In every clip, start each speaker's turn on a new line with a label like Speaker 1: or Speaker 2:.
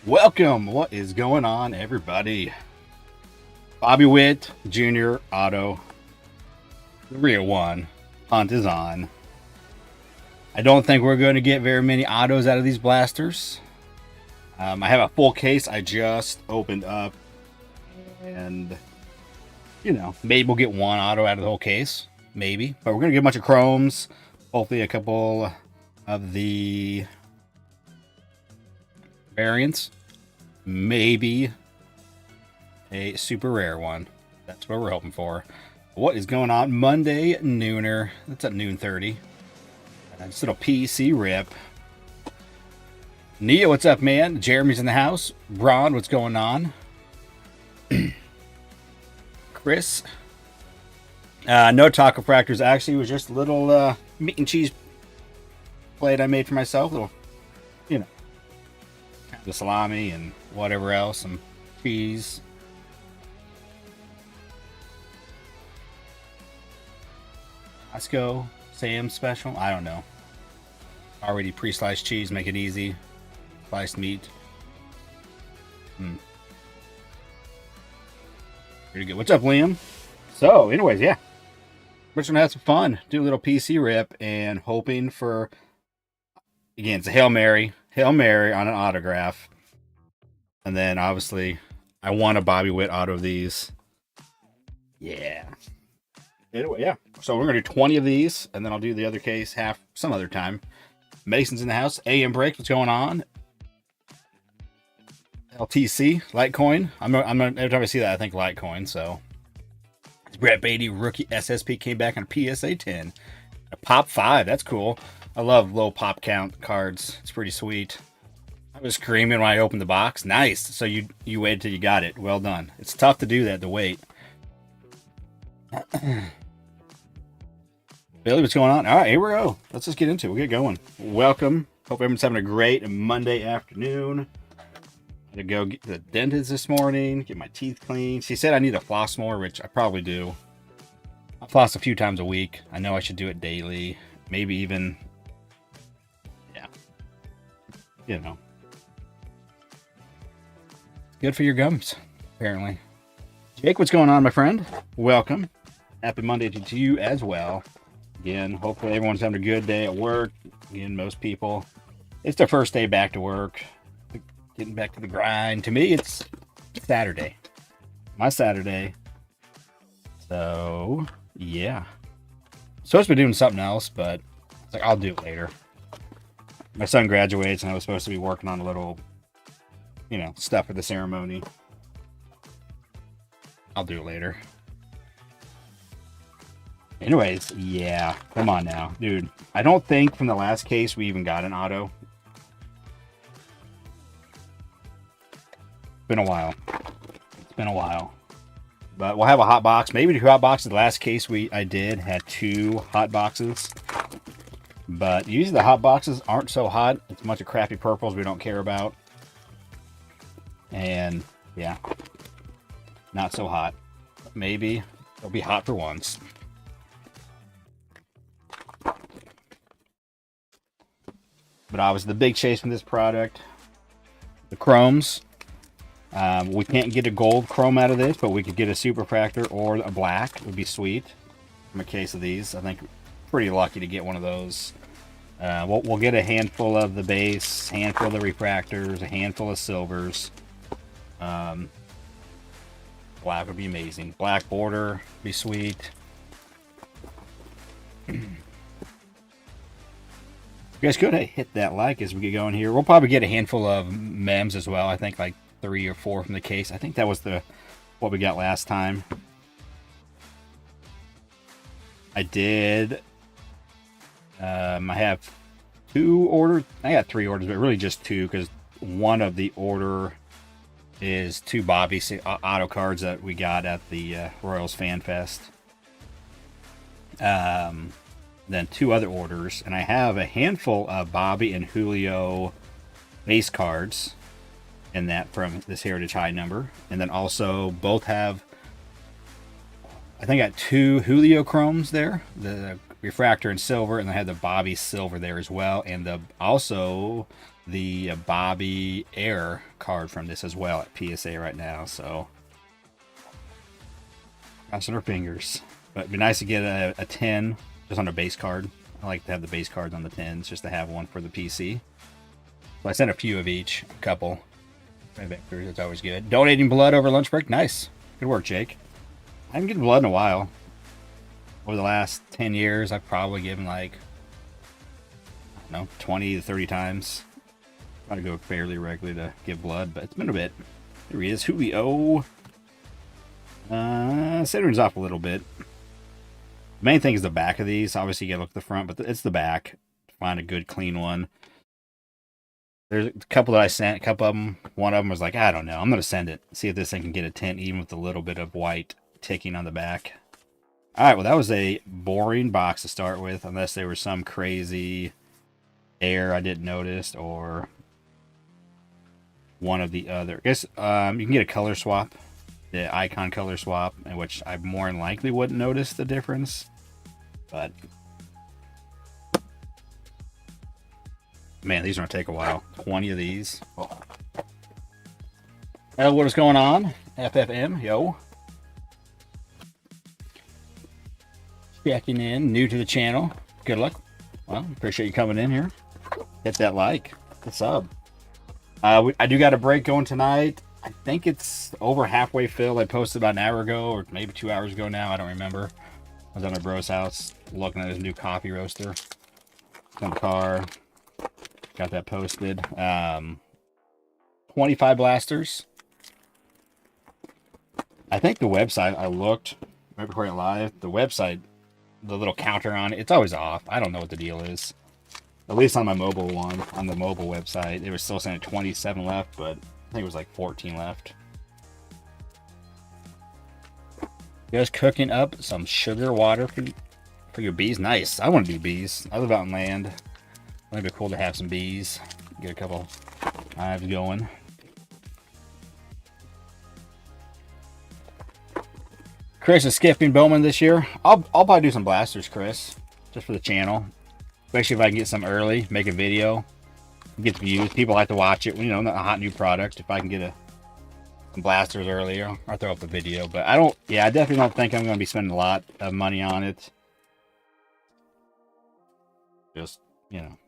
Speaker 1: Welcome. What is going on, everybody? Bobby Witt Jr. Auto. The real one. Hunt is on. I don't think we're going to get very many autos out of these blasters. I have a full case I just opened up. And, maybe we'll get one auto out of the whole case. Maybe. But we're going to get a bunch of chromes. Hopefully a couple of the variants. Maybe a super rare one. That's what we're hoping for. What is going on? Monday nooner. That's at noon 30. Just a little PC rip. Nia, what's up, man? Jeremy's in the house. Ron, what's going on? Chris. No taco fractors. Actually, it was just a little meat and cheese plate I made for myself. Little, the salami and whatever else, some cheese. Let's go. Sam's special. I don't know. Already pre-sliced cheese, make it easy. Sliced meat. Pretty good. What's up, Liam? So, anyways, yeah. We're just gonna have some fun. Do a little PC rip and hoping for, again, it's a Hail Mary. Hail Mary on an autograph. And then, obviously, I want a Bobby Witt auto of these. Yeah. Anyway, yeah. So we're going to do 20 of these, and then I'll do the other case half some other time. Mason's in the house. AM Break, what's going on? LTC, Litecoin. Every time I see that, I think Litecoin, so. It's Brett Beatty, rookie SSP, came back on PSA 10. A pop 5, that's cool. I love low pop count cards. It's pretty sweet. I was screaming when I opened the box. Nice. So you waited till you got it. Well done. It's tough to do that, to wait. Billy, what's going on? All right, here we go. Let's just get into it. We'll get going. Welcome. Hope everyone's having a great Monday afternoon. I had to go get to the dentist this morning, get my teeth cleaned. She said I need to floss more, which I probably do. I floss a few times a week. I know I should do it daily. Maybe even, good for your gums, apparently. Jake, what's going on, my friend? Welcome. Happy Monday to you as well. Again, hopefully everyone's having a good day at work. Again, most people, it's their first day back to work. Getting back to the grind. To me, it's Saturday. My Saturday. So, yeah. Supposed to be doing something else, but it's like, I'll do it later. My son graduates, and I was supposed to be working on a little, stuff for the ceremony. I'll do it later. Anyways, yeah. Come on now. Dude, I don't think from the last case we even got an auto. It's been a while. But we'll have a hot box. Maybe 2 hot boxes. The last case I did had 2 hot boxes. But usually the hot boxes aren't so hot. It's a bunch of crappy purples we don't care about. And, yeah. Not so hot. Maybe it'll be hot for once. But obviously the big chase from this product, the chromes. We can't get a gold chrome out of this, but we could get a super fractor or a black. It would be sweet. From a case of these, I think pretty lucky to get one of those. We'll get a handful of the base, handful of the refractors, a handful of silvers. Black would be amazing. Black border be sweet. You guys could hit that like as we get going here. We'll probably get a handful of mems as well. I think like 3 or 4 from the case. I think that was what we got last time. I did. I have 2 orders. I got 3 orders, but really just 2 because one of the order is 2 Bobby auto cards that we got at the Royals Fan Fest. Then 2 other orders, and I have a handful of Bobby and Julio base cards in that from this Heritage High number. And then also both have, I think I got 2 Julio chromes there, the refractor and silver, and I had the Bobby silver there as well. And also the Bobby Air card from this as well at PSA right now. So crossing our fingers. But it'd be nice to get a 10 just on a base card. I like to have the base cards on the 10s just to have one for the PC. So I sent a few of each, a couple. That's always good. Donating blood over lunch break. Nice. Good work, Jake. I haven't given blood in a while. Over the last 10 years, I've probably given like, I don't know, 20 to 30 times. Try to go fairly regularly to give blood, but it's been a bit. Here he is. Julio. Centering's off a little bit. The main thing is the back of these. Obviously, you gotta look at the front, but it's the back. Find a good, clean one. There's a couple that I sent, a couple of them. One of them was like, I don't know. I'm going to send it. See if this thing can get a tint, even with a little bit of white ticking on the back. All right, well, that was a boring box to start with, unless there was some crazy error I didn't notice, or one of the other. I guess you can get a color swap, the icon color swap, in which I more than likely wouldn't notice the difference. But man, these are going to take a while. 20 of these. Oh. What is going on? FFM, yo. Checking in, new to the channel. Good luck. Well, appreciate you coming in here. Hit that like, the sub. I do got a break going tonight. I think it's over halfway filled. I posted about an hour ago, or maybe 2 hours ago now. I don't remember. I was at my bro's house looking at his new coffee roaster. It's on the car. Got that posted. 25 blasters. I think the website, I looked right before I went live. The website, the little counter on it, it's always off. I don't know what the deal is. At least on my mobile one, on the mobile website, it was still saying 27 left, but I think it was like 14 left. Just cooking up some sugar water for your bees. Nice. I want to do bees. I live out in land. It'd be cool to have some bees. Get a couple hives going. Chris is skipping Bowman this year. I'll probably do some blasters, Chris, just for the channel. Especially if I can get some early, make a video, get views. People like to watch it. You know, a hot new product. If I can get some blasters earlier, I'll throw up a video. But I definitely don't think I'm going to be spending a lot of money on it. Just, you know,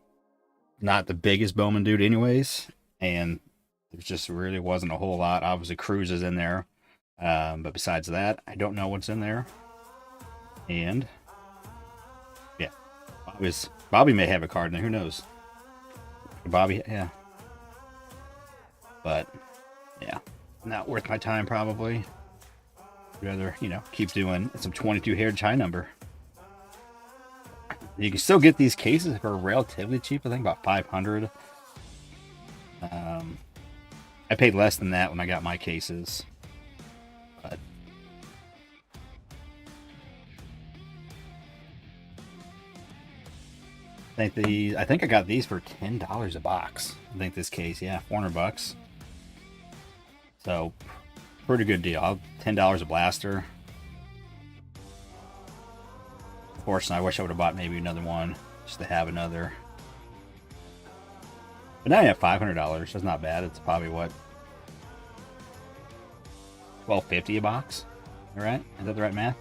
Speaker 1: not the biggest Bowman dude anyways, and there just really wasn't a whole lot. Obviously cruises in there, but besides that, I don't know what's in there. And yeah, Bobby may have a card in there, who knows. Bobby, yeah, but yeah, not worth my time probably. I'd rather, you know, keep doing some 22 heritage high number. You can still get these cases for relatively cheap. I think about 500. I paid less than that when I got my cases. But I think I got these for $10 a box. I think this case, yeah, $400. So pretty good deal. $10 a blaster. Unfortunately, I wish I would have bought maybe another one just to have another. But now you have $500. That's not bad. It's probably what, $12.50 a box. All right, is that the right math?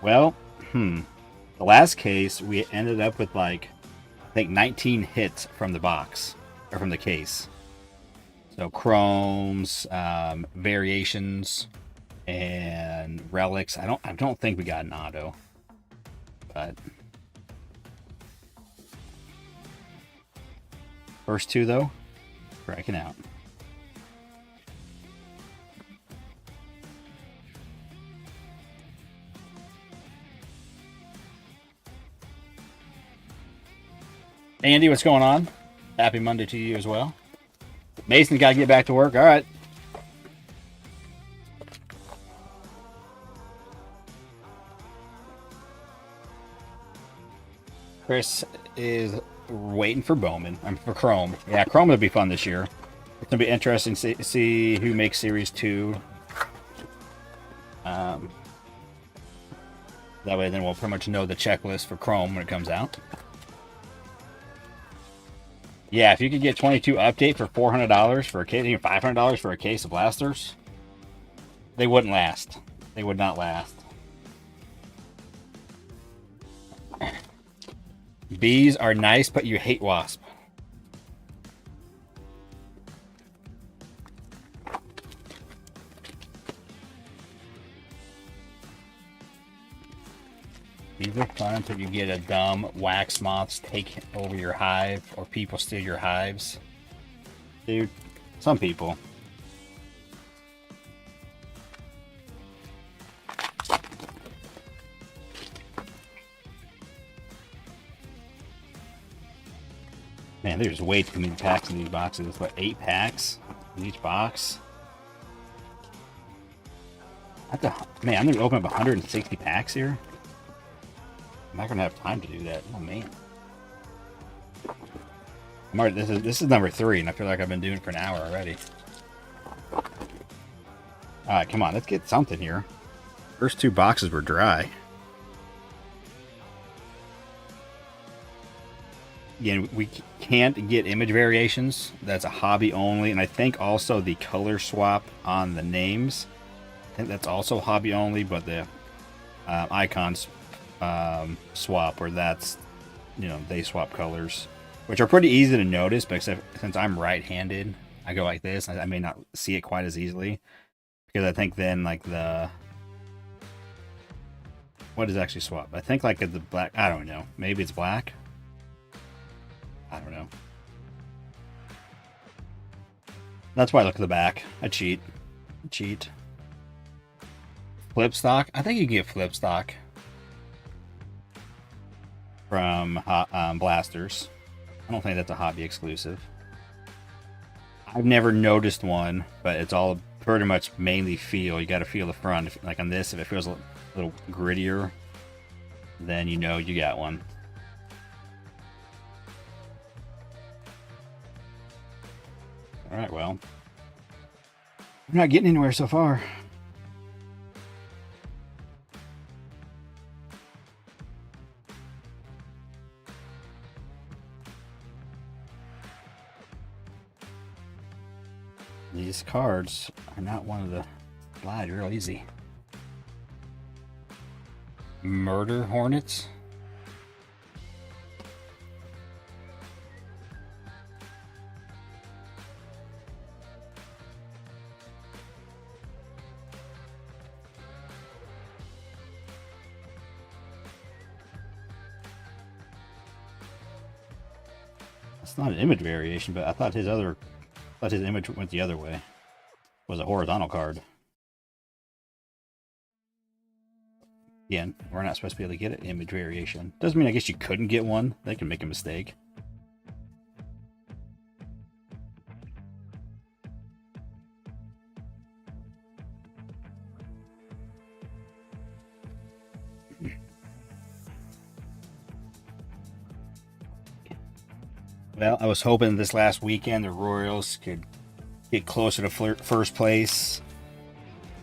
Speaker 1: Well, the last case we ended up with like I think 19 hits from the box or from the case. So chromes, variations, and relics. I don't think we got an auto. But first two though, cracking out. Andy, what's going on? Happy Monday to you as well. Mason's got to get back to work. All right. Chris is waiting for Bowman. I'm for Chrome. Yeah, Chrome would be fun this year. It's gonna be interesting to see who makes Series 2. That way, then we'll pretty much know the checklist for Chrome when it comes out. Yeah, if you could get 22 update for $400 for a case, even $500 for a case of blasters, they wouldn't last. They would not last. Bees are nice, but you hate wasp. These are fun until you get a dumb wax moths take over your hive or people steal your hives. Dude, some people. Man, there's way too many packs in these boxes. What, 8 packs in each box? Man, I'm gonna open up 160 packs here. I'm not gonna have time to do that. Oh man. This is number 3, and I feel like I've been doing it for an hour already. Alright, come on, let's get something here. First 2 boxes were dry. Again, we can't get image variations. That's a hobby only, and I think also the color swap on the names, I think that's also hobby only, but the icons swap, where that's, you know, they swap colors, which are pretty easy to notice, but since I'm right-handed, I go like this. I may not see it quite as easily, because I think then like what is actually swap? I think like the black, I don't know, maybe it's black. I don't know. That's why I look at the back. I cheat. Flip stock? I think you can get flip stock from blasters. I don't think that's a hobby exclusive. I've never noticed one, but it's all pretty much mainly feel. You got to feel the front. Like on this, if it feels a little grittier, then you know you got one. Alright, well. I'm not getting anywhere so far. These cards are not one of the slide real easy. Murder Hornets. It's not an image variation, but I thought his image went the other way. It was a horizontal card. Again, we're not supposed to be able to get an image variation. Doesn't mean I guess you couldn't get one. They can make a mistake. Well, I was hoping this last weekend the Royals could get closer to first place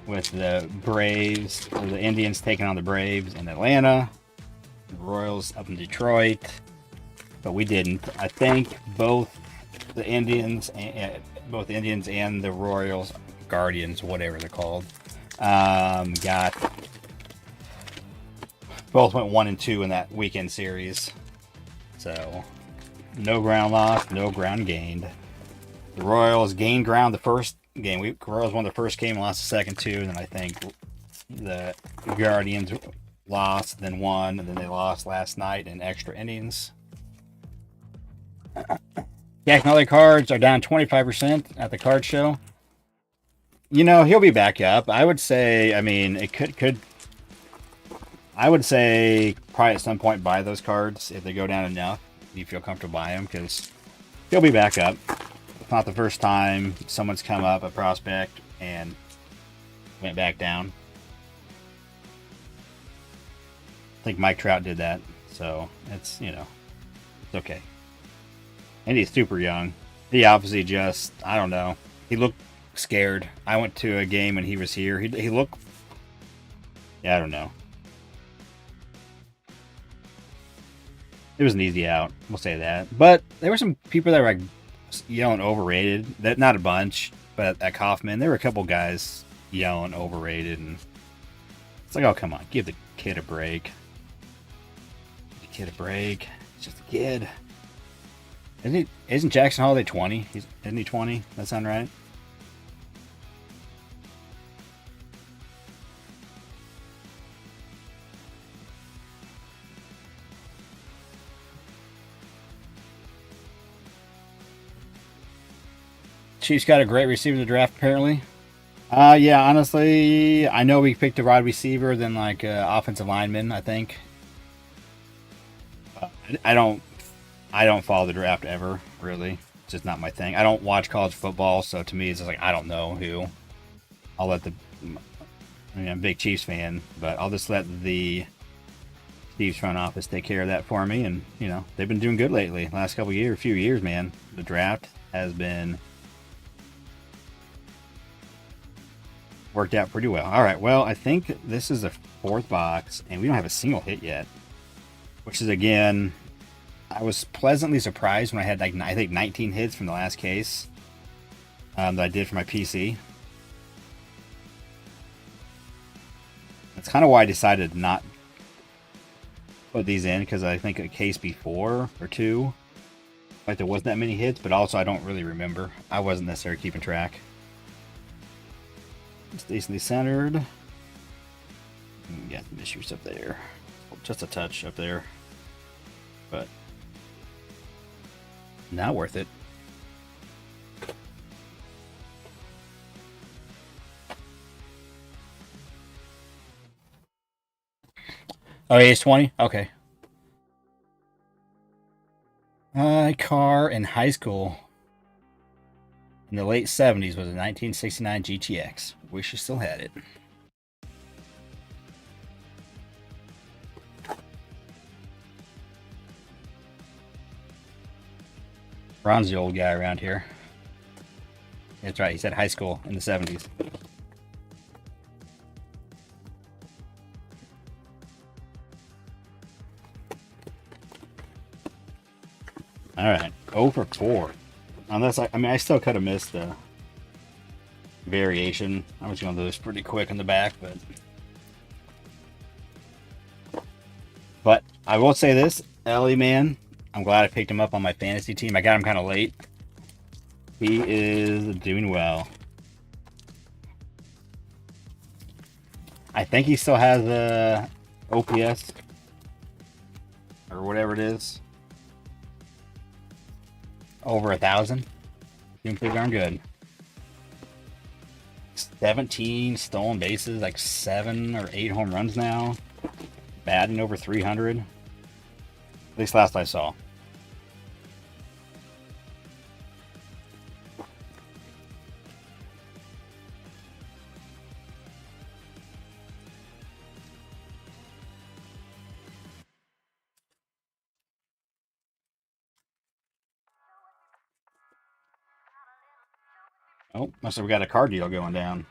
Speaker 1: with the Braves, or the Indians taking on the Braves in Atlanta, the Royals up in Detroit, but we didn't. I think both the Indians and the Royals, Guardians, whatever they're called, both went 1-2 in that weekend series. So no ground lost, no ground gained. The Royals gained ground the first game. Royals won the first game, lost the second 2, and then I think the Guardians lost, then won, and then they lost last night in extra innings. Yak and other cards are down 25% at the card show. You know, he'll be back up. I would say, I mean, it could I would say probably at some point buy those cards if they go down enough. You feel comfortable buying them, because he'll be back up. It's not the first time someone's come up a prospect and went back down. I think Mike Trout did that, so it's, you know, it's okay. And he's super young. He obviously just, I don't know, he looked scared. I went to a game and he was here. He looked, yeah, I don't know. It was an easy out. We'll say that. But there were some people that were like yelling overrated. That not a bunch, but at Kaufman, there were a couple guys yelling overrated, and it's like, oh come on, give the kid a break. Give the kid a break. It's just a kid. Isn't Jackson Holiday 20? Isn't he 20? That sound right? Chiefs got a great receiver in the draft, apparently. Yeah, honestly, I know we picked a wide receiver than like offensive lineman. I think I don't. I don't follow the draft ever. Really, it's just not my thing. I don't watch college football, so to me, it's just like I don't know who. I'll let the. I mean, I'm a big Chiefs fan, but I'll just let the Chiefs front office take care of that for me. And you know, they've been doing good lately. Last few years, man. The draft has been worked out pretty well. All right, well, I think this is the fourth box, and we don't have a single hit yet, which is, again, I was pleasantly surprised when I had, like, I think 19 hits from the last case that I did for my PC. That's kind of why I decided to not put these in, because I think a case before or two, like, there wasn't that many hits, but also I don't really remember. I wasn't necessarily keeping track. It's decently centered. Got some issues up there. Just a touch up there. But not worth it. Oh, age 20? Okay. Car in high school in the late 70s was a 1969 GTX. Wish you still had it. Ron's the old guy around here. That's right, he said high school in the 70s. All right, 0 for 4. Unless I mean, I still could have missed the variation. I was going to do this pretty quick in the back, but I will say this, Ellie, man, I'm glad I picked him up on my fantasy team. I got him kind of late. He is doing well. I think he still has a OPS or whatever it is. Over 1,000. Doing pretty darn good. 17 stolen bases, like 7 or 8 home runs now. Batting over 300. At least last I saw. Oh, must have got a card deal going down.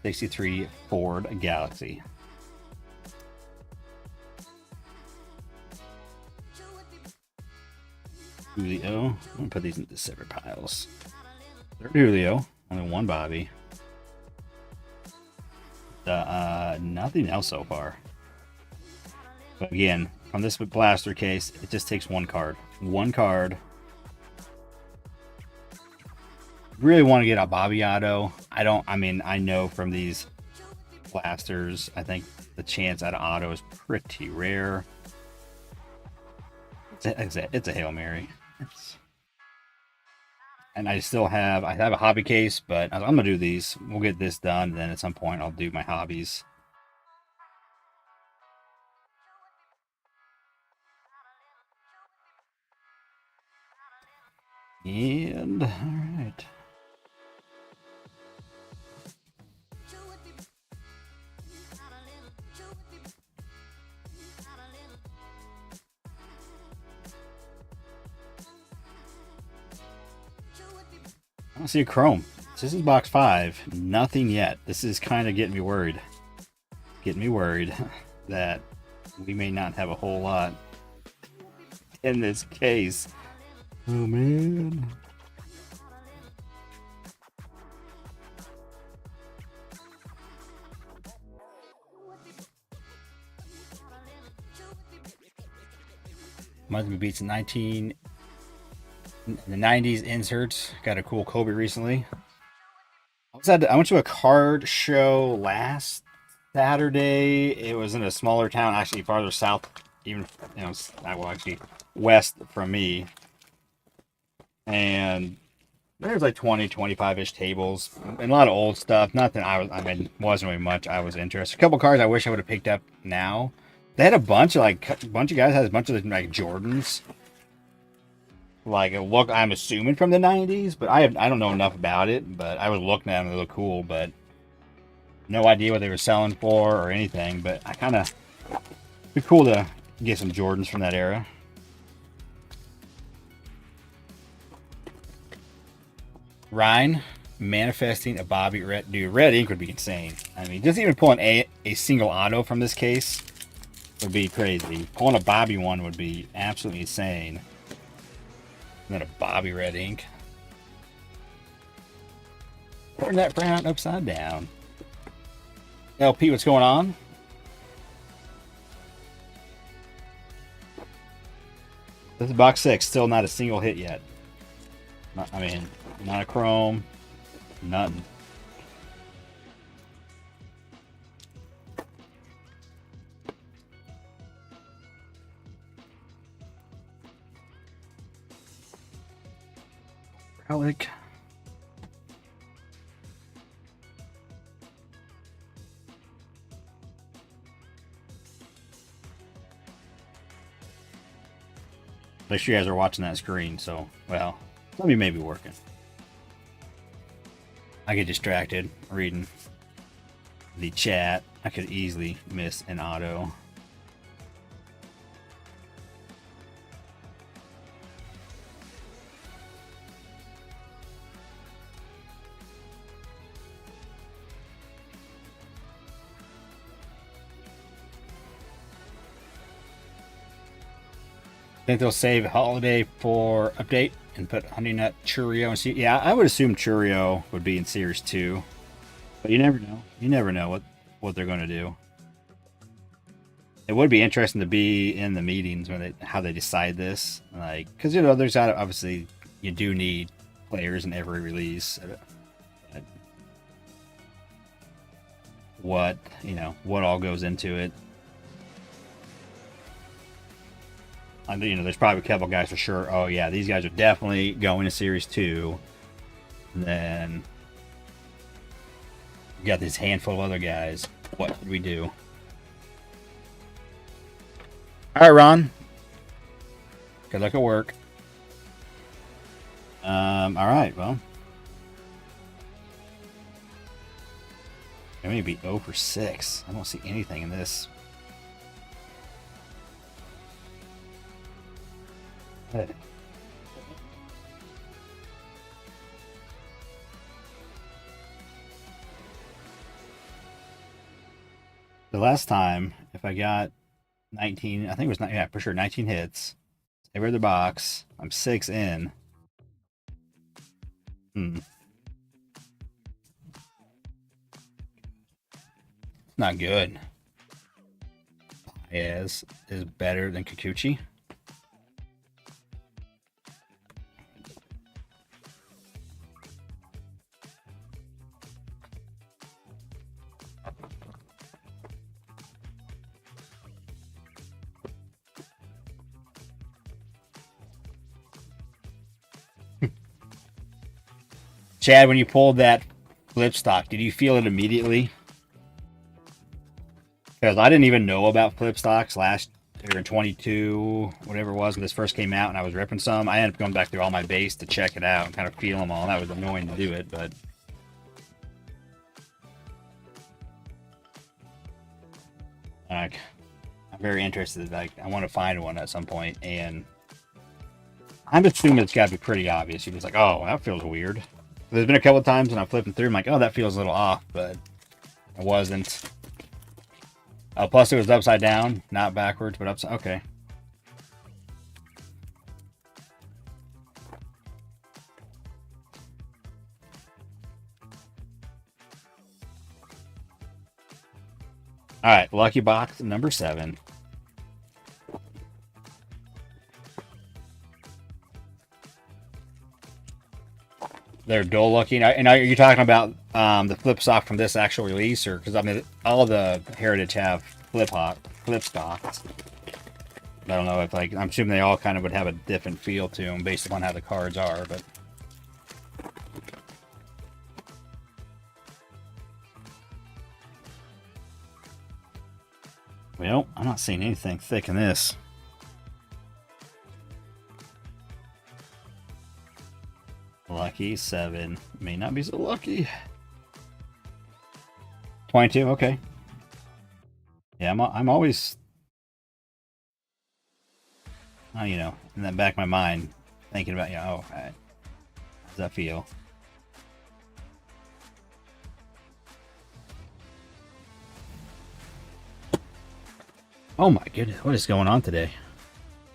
Speaker 1: '63 Ford Galaxy. Julio. I'm gonna put these into separate piles. Third Julio. Only one Bobby. Nothing else so far. But again, from this blaster case, it just takes one card. One card. Really want to get a Bobby auto. I mean, I know from these blasters, I think the chance at an auto is pretty rare. It's a Hail Mary. And I have a hobby case, but I'm gonna do these. We'll get this done, and then at some point I'll do my hobbies. And all right. I don't see a chrome. This is box 5. Nothing yet. This is kind of getting me worried. That we may not have a whole lot in this case. Oh, man. Must be beats in the 90s inserts. Got a cool Kobe recently. I went to a card show last Saturday. It was in a smaller town, actually farther south, even, well, actually west from me. And there's like 20, 25-ish tables and a lot of old stuff. Nothing wasn't really much I was interested. A couple cards I wish I would have picked up now. They had a bunch of guys had a bunch of like Jordans. Like, look, I'm assuming from the 90s, but I don't know enough about it. But I was looking at them; they look cool, but no idea what they were selling for or anything. But I kind of be cool to get some Jordans from that era. Ryan manifesting a Bobby Red. Dude, red ink would be insane. I mean, just even pulling a single auto from this case would be crazy. Pulling a Bobby one would be absolutely insane. And then a Bobby red ink. Turn that brown upside down. LP, what's going on? This is box 6. Still not a single hit yet. Not a chrome. Nothing. Relic. Make sure you guys are watching that screen, so, well, some of you may be working. I get distracted reading the chat. I could easily miss an auto. Think they'll save Holiday for update and put Honey Nut Churio and see. Yeah, I would assume Churio would be in Series 2, but you never know. You never know what they're going to do. It would be interesting to be in the meetings when how they decide this, like, because there's obviously you do need players in every release. What all goes into it. There's probably a couple guys for sure. Oh yeah, these guys are definitely going to Series 2. And then we got this handful of other guys. What did we do? All right, Ron. Good luck at work. All right, well. I may be 0 for 6. I don't see anything in this. Hey. The last time, if I got 19, I think it was not, yeah, for sure, 19 hits. Every other box. I'm 6 in. Not good. Is better than Kikuchi. Chad, when you pulled that flip stock, did you feel it immediately? Because I didn't even know about flip stocks last year in 22, whatever it was, when this first came out, and I was ripping some. I ended up going back through all my base to check it out and kind of feel them all. That was annoying to do it, but I'm very interested. Like, I want to find one at some point, and I'm assuming it's got to be pretty obvious. You're just like, oh, that feels weird. There's been a couple of times when I'm flipping through, I'm like, oh, that feels a little off, but it wasn't. Plus, it was upside down, not backwards, but upside. Okay. All right, lucky box number 7. They're dull looking. And are you talking about the flip stock from this actual release, or because I mean all the Heritage have flip stocks. I don't know if like I'm assuming they all kind of would have a different feel to them based upon how the cards are, but. Well, I'm not seeing anything thick in this. Lucky 7. May not be so lucky. 22, okay. Yeah, I'm always, you know, in the back of my mind, thinking about, oh, all right, how does that feel? Oh my goodness, what is going on today?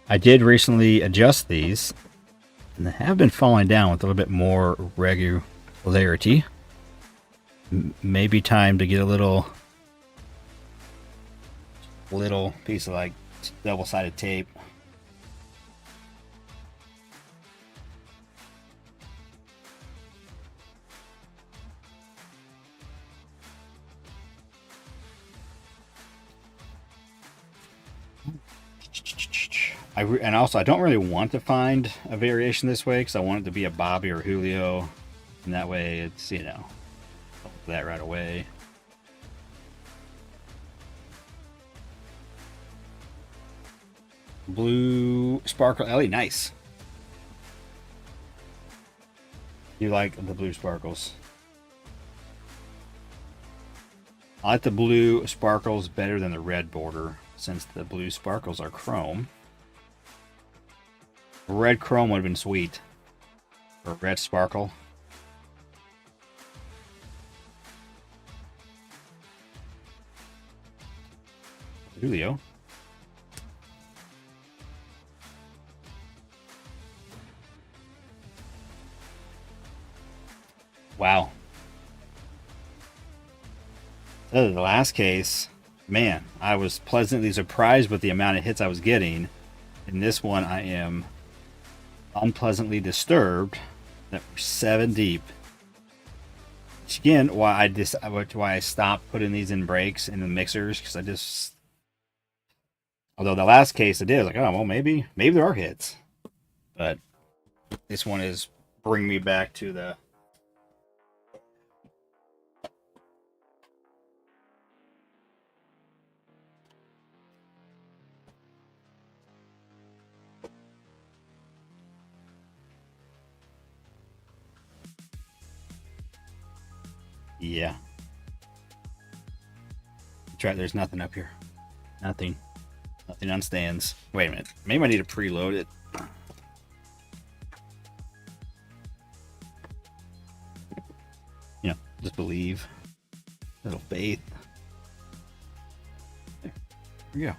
Speaker 1: I did recently adjust these, and they have been falling down with a little bit more regularity. Maybe time to get a little piece of like double-sided tape. And also, I don't really want to find a variation this way because I want it to be a Bobby or Julio, and that way it's, you know, that right away. Blue sparkle Ellie, nice. You like the blue sparkles? I like the blue sparkles better than the red border, since the blue sparkles are chrome. Red chrome would have been sweet. Or red sparkle. Julio. Wow. The last case, man, I was pleasantly surprised with the amount of hits I was getting. In this one, I am unpleasantly disturbed that we're 7 deep. Which again, why I stopped putting these in breaks in the mixers, because I just, although the last case I did, I was like, oh well, maybe there are hits, but this one is bringing me back to the. Yeah. Try. There's nothing up here. Nothing on stands. Wait a minute. Maybe I need to preload it. You know, just believe. Little faith. There we go.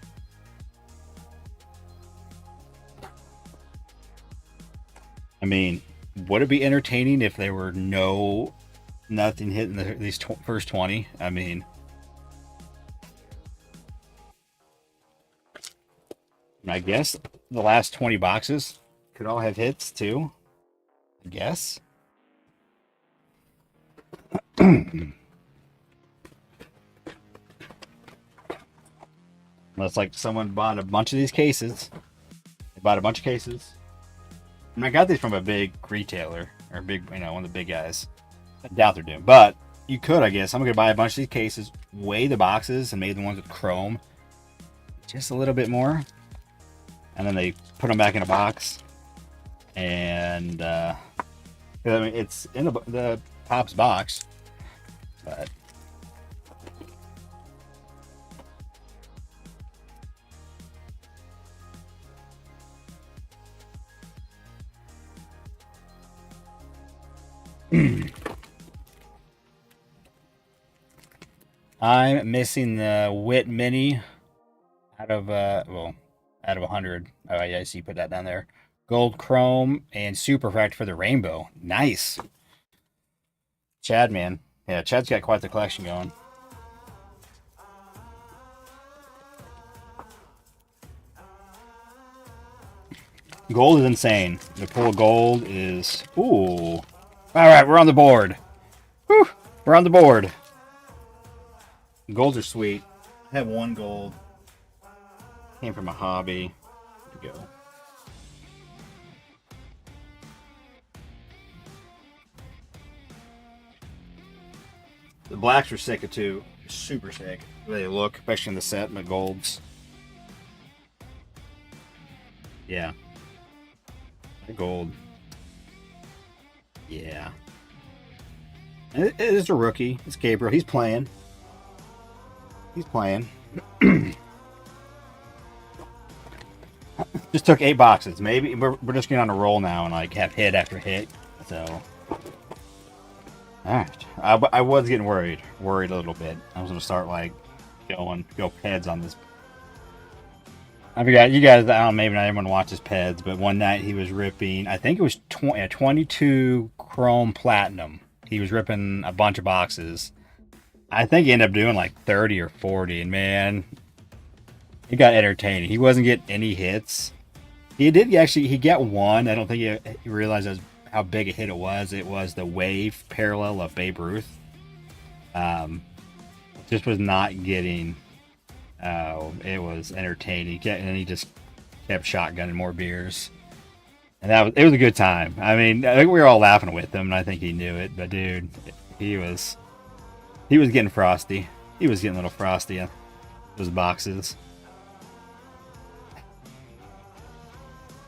Speaker 1: I mean, would it be entertaining if there were nothing hitting these first 20? I mean, I guess the last 20 boxes could all have hits too. I guess. Unless like someone bought a bunch of these cases. They bought a bunch of cases. And I got these from a big retailer or big, one of the big guys. I doubt they're doing, but you could, I guess. I'm gonna buy a bunch of these cases, weigh the boxes, and maybe the ones with chrome just a little bit more, and then they put them back in a box. And I mean, it's in the Topps box, but I'm missing the Witt Mini out of out of 100. Oh yeah, I see. Put that down there. Gold Chrome and Super Fract for the Rainbow. Nice, Chad, man. Yeah, Chad's got quite the collection going. Gold is insane. The pool of gold is ooh. All right, we're on the board. Whew, we're on the board. Golds are sweet. I have one gold. Came from a hobby. There we go. The blacks are sick too. Super sick. They look, especially in the set, and the golds. Yeah. The gold. Yeah. It is a rookie. It's Gabriel. He's playing. He's playing. Just took 8 boxes. Maybe we're just getting on a roll now and like have hit after hit. So, all right. I was getting worried a little bit. I was gonna start like go peds on this. I forgot you guys. I don't know, maybe not everyone watches peds, but one night he was ripping. I think it was 22 Chrome Platinum. He was ripping a bunch of boxes. I think he ended up doing like 30 or 40, and man, it got entertaining. He wasn't getting any hits. He did actually. He got one. I don't think he realized how big a hit it was. It was the wave parallel of Babe Ruth. Just was not getting. It was entertaining, and he just kept shotgunning more beers, and it was a good time. I mean, I think we were all laughing with him, and I think he knew it. But dude, he was getting frosty. He was getting a little frosty on those boxes.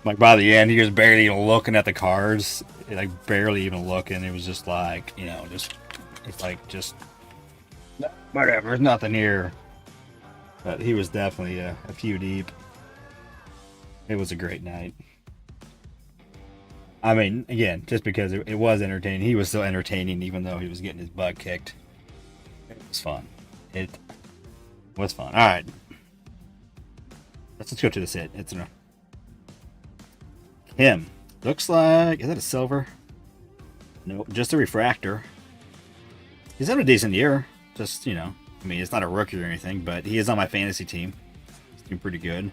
Speaker 1: Like by the end, he was barely even looking at the cards, like barely even looking. It was just like, just whatever. There's nothing here. But he was definitely a few deep. It was a great night. I mean, again, just because it was entertaining, he was still entertaining, even though he was getting his butt kicked. It was fun. It was fun. All right, let's go to the sit. It's him. Looks like, is that a silver? No, just a refractor. He's having a decent year. Just, I mean, it's not a rookie or anything, but he is on my fantasy team. He's doing pretty good.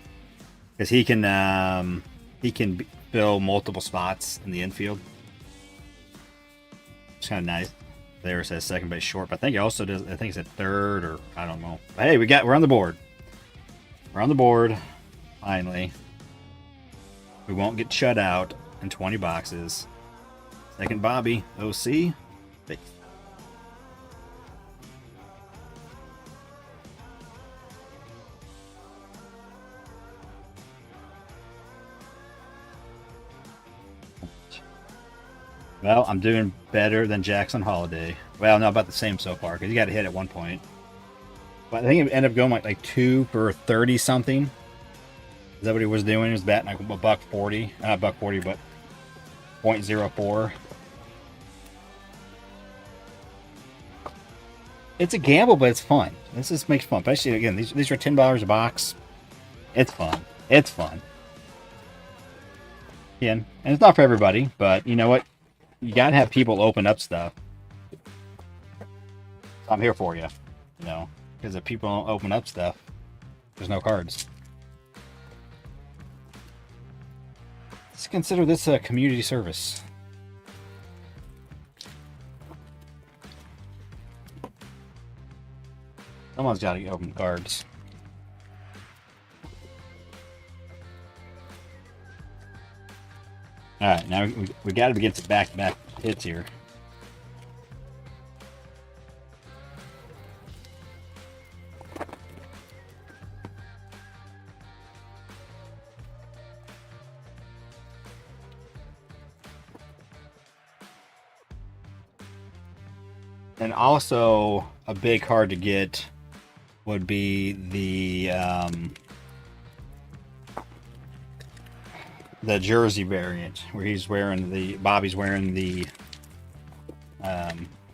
Speaker 1: Because he can fill multiple spots in the infield. It's kind of nice. There it says second base short, but I think he also does, I think it's at third, or I don't know. But hey, we're on the board. We're on the board. Finally. We won't get shut out in 20 boxes. Second Bobby, OC. Base. Well, I'm doing better than Jackson Holiday. Well, no, about the same so far, because he got a hit at one point. But I think it ended up going like 2 for 30 something. Is that what he was doing? He was batting like $140. Not $140, but 0.04. It's a gamble, but it's fun. This just makes fun. Especially, again, these are $10 a box. It's fun. It's fun. Again, and it's not for everybody, but you know what? You gotta have people open up stuff. I'm here for you, because if people don't open up stuff, there's no cards. Let's consider this a community service. Someone's got to open cards. All right, now we got to begin to back-to-back hits here. And also, a big card to get would be the jersey variant, where Bobby's wearing the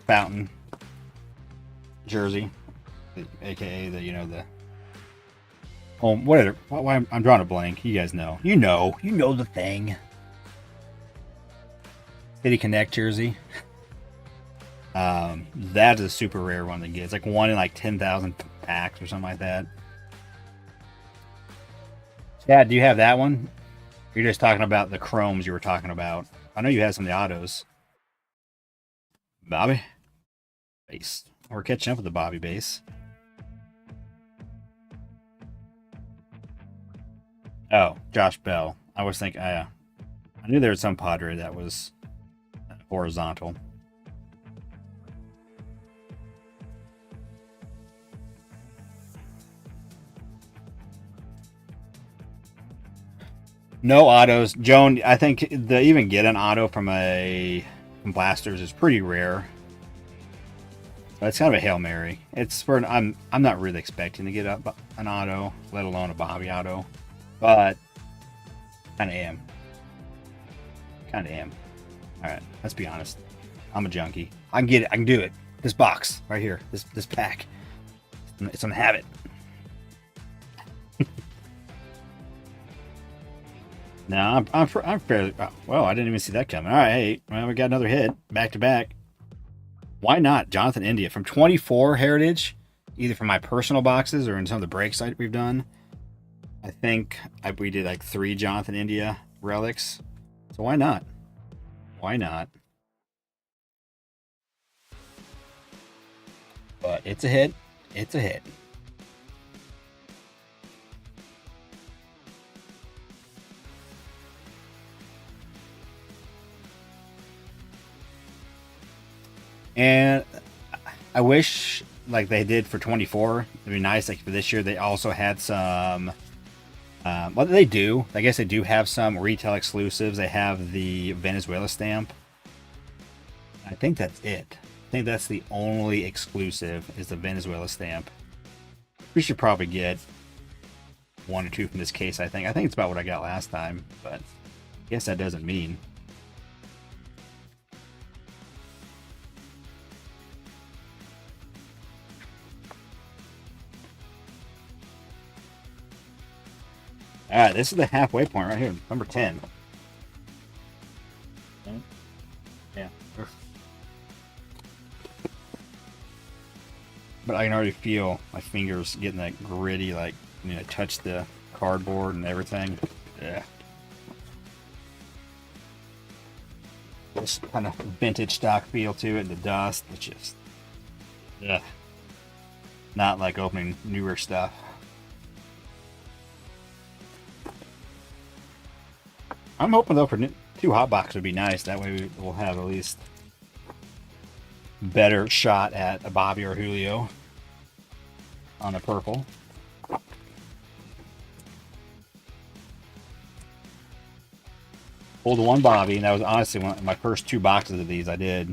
Speaker 1: Fountain jersey, aka the the home. Whatever. Why I'm drawing a blank. You guys know. You know the thing. City Connect jersey. That is a super rare one to get. It's like one in like 10,000 packs or something like that. Chad, do you have that one? You're just talking about the chromes you were talking about. I know you had some of the autos. Bobby base. We're catching up with the Bobby base. Oh, Josh Bell. I was thinking, I knew there was some Padre that was horizontal. No autos. Joan, I think to even get an auto from Blasters is pretty rare. But it's kind of a Hail Mary. It's for I'm not really expecting to get an auto, let alone a Bobby auto. But kind of am. Alright, let's be honest. I'm a junkie. I can get it. I can do it. This box right here. This pack. It's gonna have it. No, I'm fairly... well, I didn't even see that coming. All right, hey, well, we got another hit, back to back. Why not? Jonathan India from 24 Heritage, either from my personal boxes or in some of the breaks we've done. I think we did like 3 Jonathan India relics. So why not? Why not? But it's a hit. It's a hit. And I wish, like they did for 24, it'd be nice. Like for this year, they also had some. What do they do? I guess they do have some retail exclusives. They have the Venezuela stamp. I think that's it. I think that's the only exclusive is the Venezuela stamp. We should probably get 1 or 2 from this case. I think it's about what I got last time, but I guess that doesn't mean. All right, this is the halfway point right here, number 10. Yeah. But I can already feel my fingers getting that gritty, like, touch the cardboard and everything. Yeah. This kind of vintage stock feel to it, the dust. It's just, yeah. Not like opening newer stuff. I'm hoping though for 2 hot boxes would be nice. That way we'll have at least better shot at a Bobby or Julio on the purple. Pulled 1 Bobby, and that was honestly one of my first 2 boxes of these I did.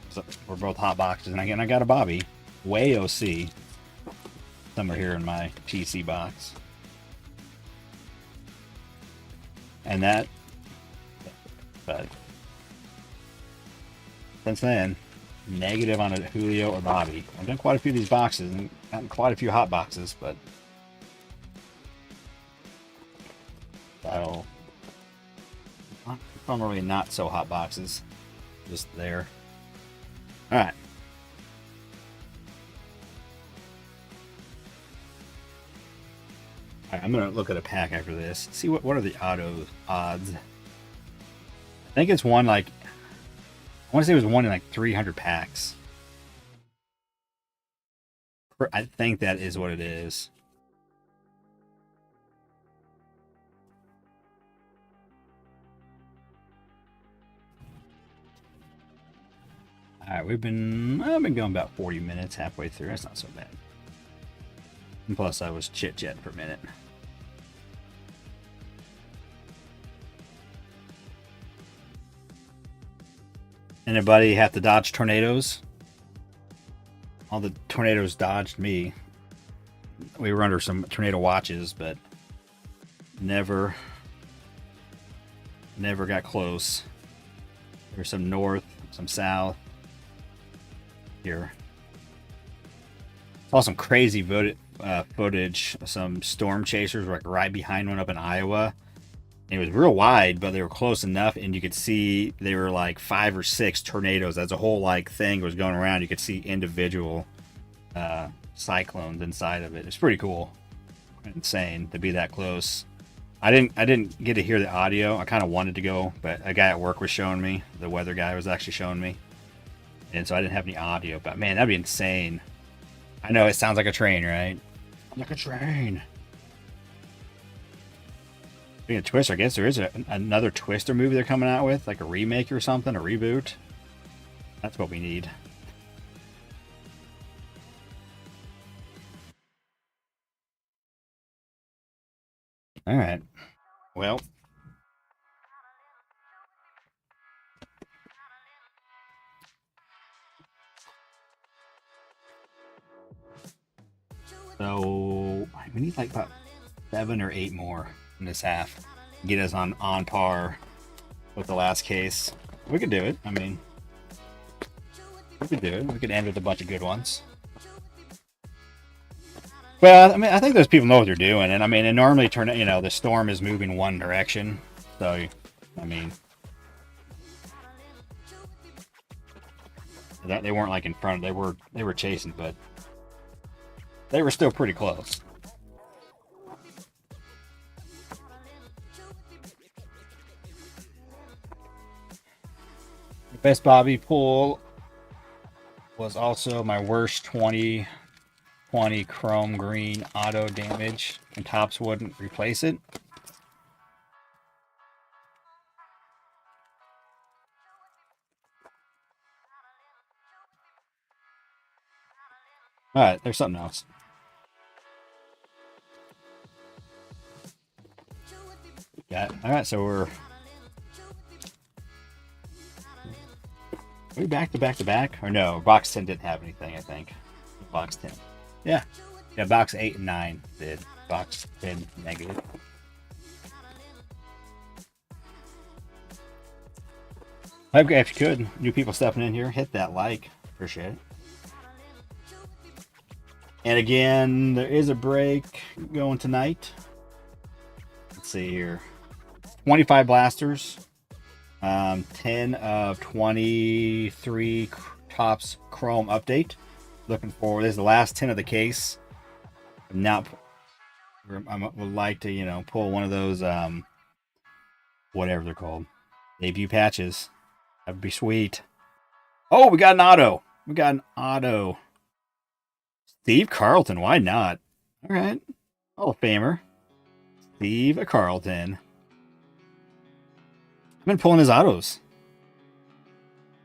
Speaker 1: So we're both hot boxes, and again I got a Bobby, way OC, somewhere here in my PC box. And that, but since then, negative on a Julio or Bobby. I've done quite a few of these boxes and gotten quite a few hot boxes, but that'll probably not so hot boxes, just there. All right. Alright, I'm gonna look at a pack after this. See what are the auto odds. I think it's one like I want to say it was one in like 300 packs. I think that is what it is. Alright, I've been going about 40 minutes, halfway through. That's not so bad. And plus I was chit-chatting for a minute. Anybody have to dodge tornadoes? All the tornadoes dodged me. We were under some tornado watches, but never got close. There's some north some south. Here. Saw some crazy footage of some storm chasers like right behind one up in Iowa. And it was real wide, but they were close enough, and you could see they were like 5 or 6 tornadoes. As a whole like thing was going around, you could see individual cyclones inside of it. It's pretty cool. Insane to be that close. I didn't get to hear the audio. I kind of wanted to go, but a guy at work was showing me. The weather guy was actually showing me, and so I didn't have any audio. But man, that'd be insane. I know it sounds like a train, right? Like a train. Being a Twister, I guess there is another Twister movie they're coming out with, like a remake or something, a reboot. That's what we need. All right. Well. So we need like about 7 or 8 more in this half. Get us on par with the last case. We could do it. I mean, we could do it. We could end with a bunch of good ones. Well, I mean, I think those people know what they're doing, and I mean, it normally the storm is moving one direction, so I mean, that they weren't like in front. They were chasing, but they were still pretty close. The best Bobby pull was also my worst 2020 chrome green auto damage, and Tops wouldn't replace it. All right, there's something else. Yeah. All right, so we're back to back to back, or no? Box 10 didn't have anything. I think box 10. Yeah. Box 8 and 9 did. Box 10 negative. Okay, if you could, new people stepping in here, hit that like. Appreciate it. And again, there is a break going tonight. Let's see here. 25 blasters. 10 of 23 Tops Chrome update. Looking forward. This is the last 10 of the case. I would like to, pull one of those, whatever they're called, debut patches. That'd be sweet. Oh, we got an auto. Steve Carlton, why not? All right. Hall of Famer. Steve Carlton. I've been pulling his autos.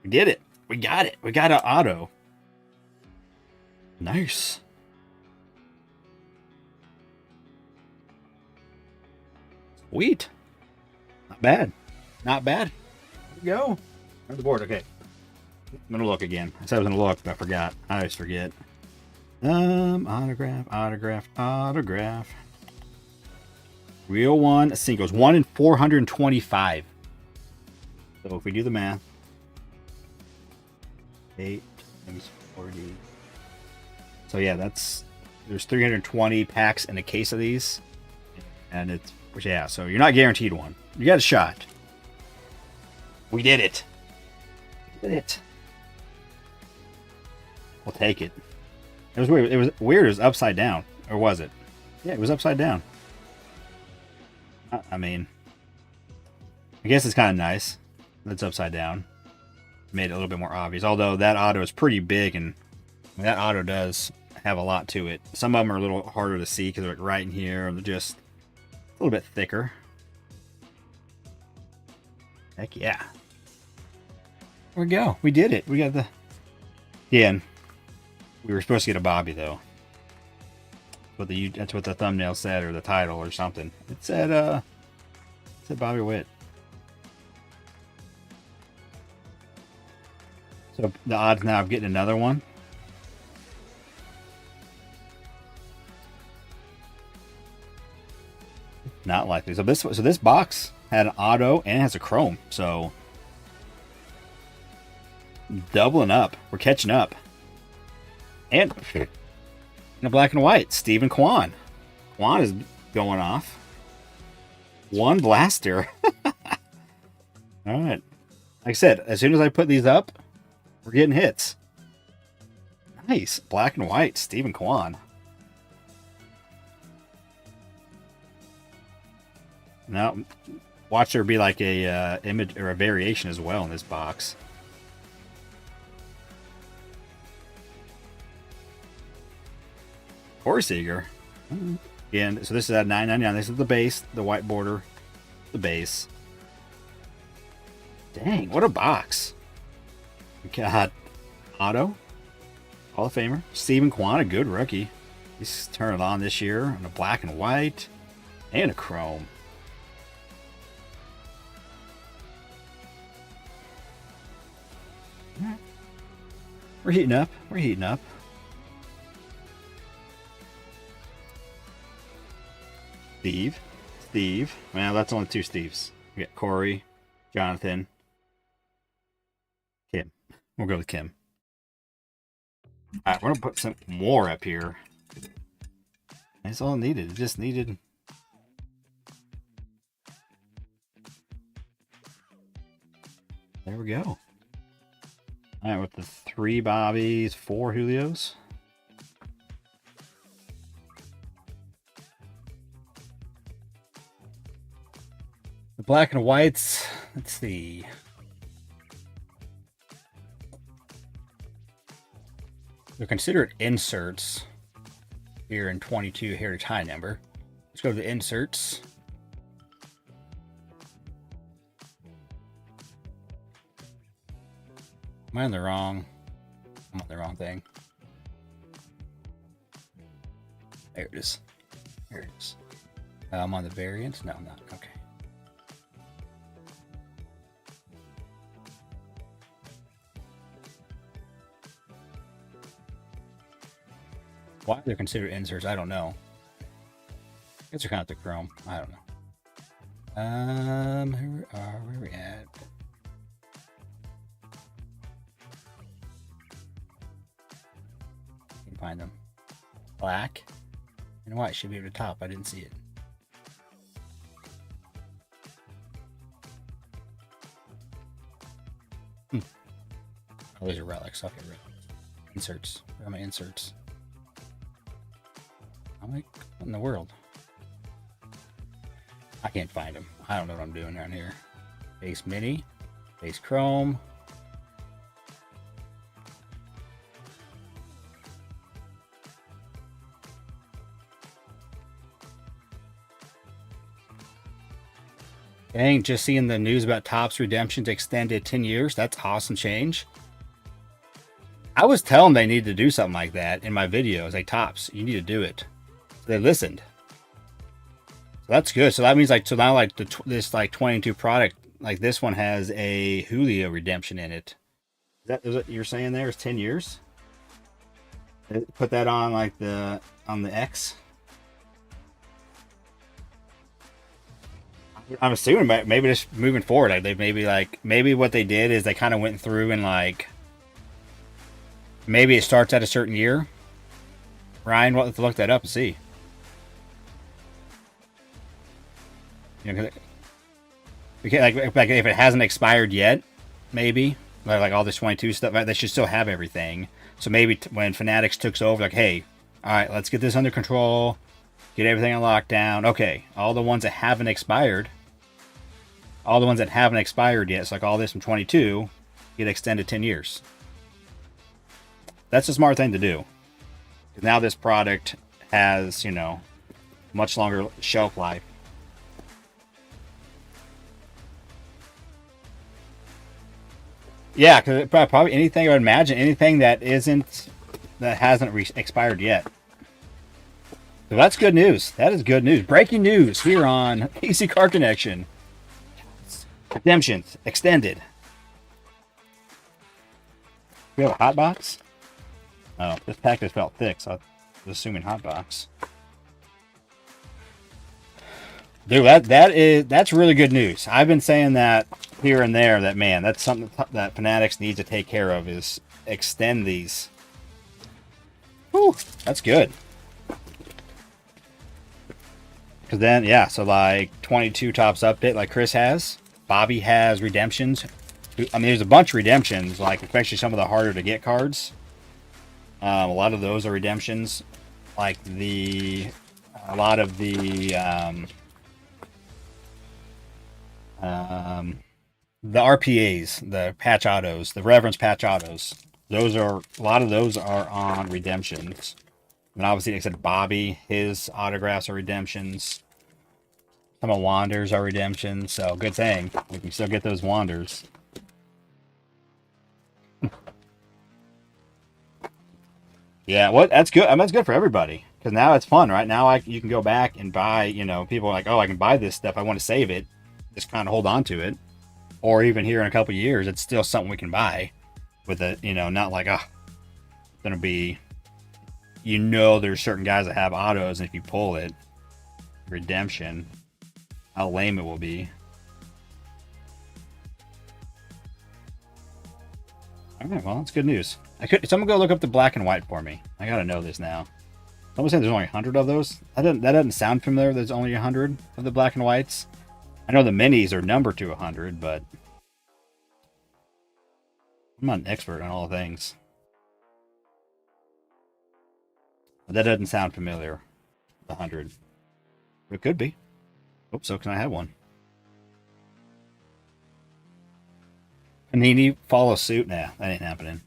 Speaker 1: We did it. We got it. We got an auto. Nice. Sweet. Not bad. Not bad. There we go. On the board. Okay. I'm going to look again. I said I was going to look, but I forgot. I always forget. Autograph. Real one. Singles. 1 in 425. So if we do the math. 8 times 40. So yeah, there's 320 packs in a case of these. And so you're not guaranteed one. You got a shot. We did it. We did it. We'll take it. It was weird. It was upside down. Or was it? Yeah, it was upside down. I mean, I guess it's kind of nice that it's upside down. Made it a little bit more obvious. Although that auto is pretty big, and that auto does have a lot to it. Some of them are a little harder to see because they're like right in here, and they're just a little bit thicker. Heck yeah. There we go. We did it. We got the... Yeah, we were supposed to get a Bobby, though. But that's what the thumbnail said, or the title, or something. It said Bobby Witt. So the odds now of getting another one. Not likely. So this box had an auto and it has a chrome. So doubling up. We're catching up. And in the black and white, Stephen Kwan. Kwan is going off. One blaster. All right. Like I said, as soon as I put these up, we're getting hits. Nice. Black and white, Stephen Kwan. Now, watch there be like a image or a variation as well in this box. Horse Eager. Again, so this is at $9.99. This is the base, the white border, the base. Dang, what a box. We got Otto, Hall of Famer. Stephen Kwan, a good rookie. He's turned it on this year in a black and white and a chrome. We're heating up. We're heating up. Steve. Well, that's only two Steves. We got Corey, Jonathan, Kim. We'll go with Kim. All right, we're gonna put some more up here. That's all it needed. It just needed. There we go. All right, with the 3 Bobbies, 4 Julios. The black and whites, let's see. They're considered inserts here in 22 Heritage High number. Let's go to the inserts. Am I on the wrong? I'm on the wrong thing. There it is. There it is. I'm on the variant. No, I'm not. Okay. Why they're considered inserts, I don't know. I guess they're kind of the chrome. I don't know. Where are we at? You can find them. Black and white should be at the top. I didn't see it. Oh, these are relics. Okay, relics. Inserts. Where are my inserts? I'm like, what in the world? I can't find them. I don't know what I'm doing down here. Base mini, base chrome. Dang, just seeing the news about Topps redemptions extended 10 years. That's awesome change. I was telling them they need to do something like that in my videos. Like, Topps, you need to do it. They listened. So that's good. So that means like, so now like this like 22 product, like this one has a Julio redemption in it. Is that what you're saying there is 10 years? Put that on like on the X. I'm assuming maybe just moving forward, like they maybe what they did is they kind of went through and like maybe it starts at a certain year. Ryan, we'll have to look that up and see. You know, like if it hasn't expired yet, maybe like all this 22 stuff, they should still have everything. So maybe when Fanatics took over, like, hey, all right, let's get this under control, get everything on lockdown. Okay, all the ones that haven't expired, yet, so like all this from 22, get extended 10 years. That's a smart thing to do. Because now this product has, you know, much longer shelf life. Yeah, because probably anything, I would imagine, anything that hasn't expired yet. So that's good news. That is good news. Breaking news here on KC Card Connection. Redemptions extended. We have a hot box? Oh, this package felt thick, so I was assuming hot box. Dude, that's really good news. I've been saying that here and there that, man, that's something that Fanatics needs to take care of, is extend these. Whew, that's good. Because then, yeah, so like 22 tops update like Chris has. Bobby has redemptions. I mean, there's a bunch of redemptions, like especially some of the harder to get cards. A lot of those are redemptions. Like a lot of the RPAs, the patch autos, the reverence patch autos. A lot of those are on redemptions. And obviously, like I said, Bobby, his autographs are redemptions. Some of Wander's are redemptions, so good thing. We can still get those Wanders. Yeah, what that's good. I mean, that's good for everybody because now it's fun, right? Now you can go back and buy. You know, people are like, oh, I can buy this stuff. I want to save it. Just kind of hold on to it, or even here in a couple of years, it's still something we can buy with it. You know, not like it's gonna be. You know, there's certain guys that have autos, and if you pull it, redemption, how lame it will be. All right, well, that's good news. Someone go look up the black and white for me. I gotta know this now. Someone said there's only 100 of those. That doesn't sound familiar. There's only 100 of the black and whites. I know the minis are numbered to 100, but I'm not an expert on all things. But that doesn't sound familiar. 100. It could be. Oops, so can I have one? Panini follow suit? Nah, that ain't happening.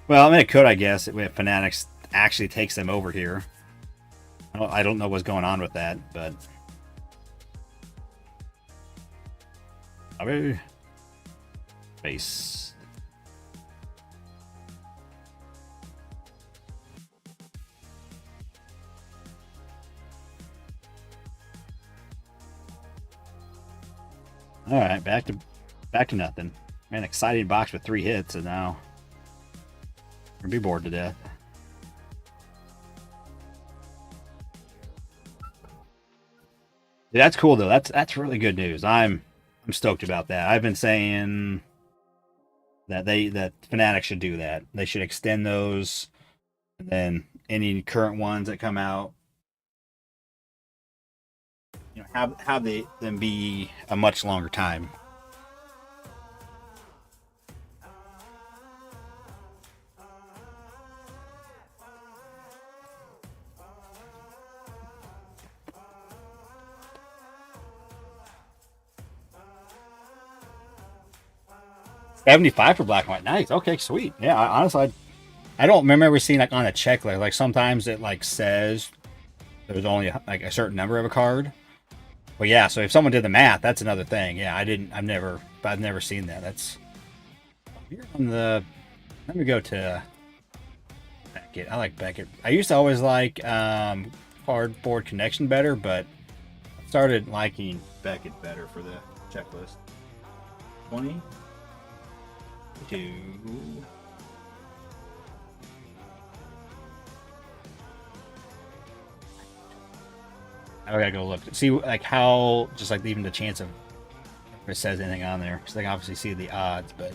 Speaker 1: Well, I mean, it could, I guess, if Fanatics actually takes them over here. I don't know what's going on with that, but... Base. All right, back to nothing. Man, exciting box with 3 hits, and now we're gonna be bored to death. Yeah, that's cool though. That's really good news. I'm stoked about that. I've been saying that that Fanatics should do that. They should extend those, and then any current ones that come out, you know, have them be a much longer time. $75 for black and white. Nice. Okay, sweet. Yeah, honestly, I don't remember seeing like on a checklist. Like sometimes it like says there's only like a certain number of a card. But yeah, so if someone did the math, that's another thing. Yeah, I've never seen that. That's here on the. Let me go to Beckett. I like Beckett. I used to always like cardboard connection better, but I started liking Beckett better for the checklist. 20. 2. I gotta go look. See like how just like even the chance of if it says anything on there. Because they can obviously see the odds, but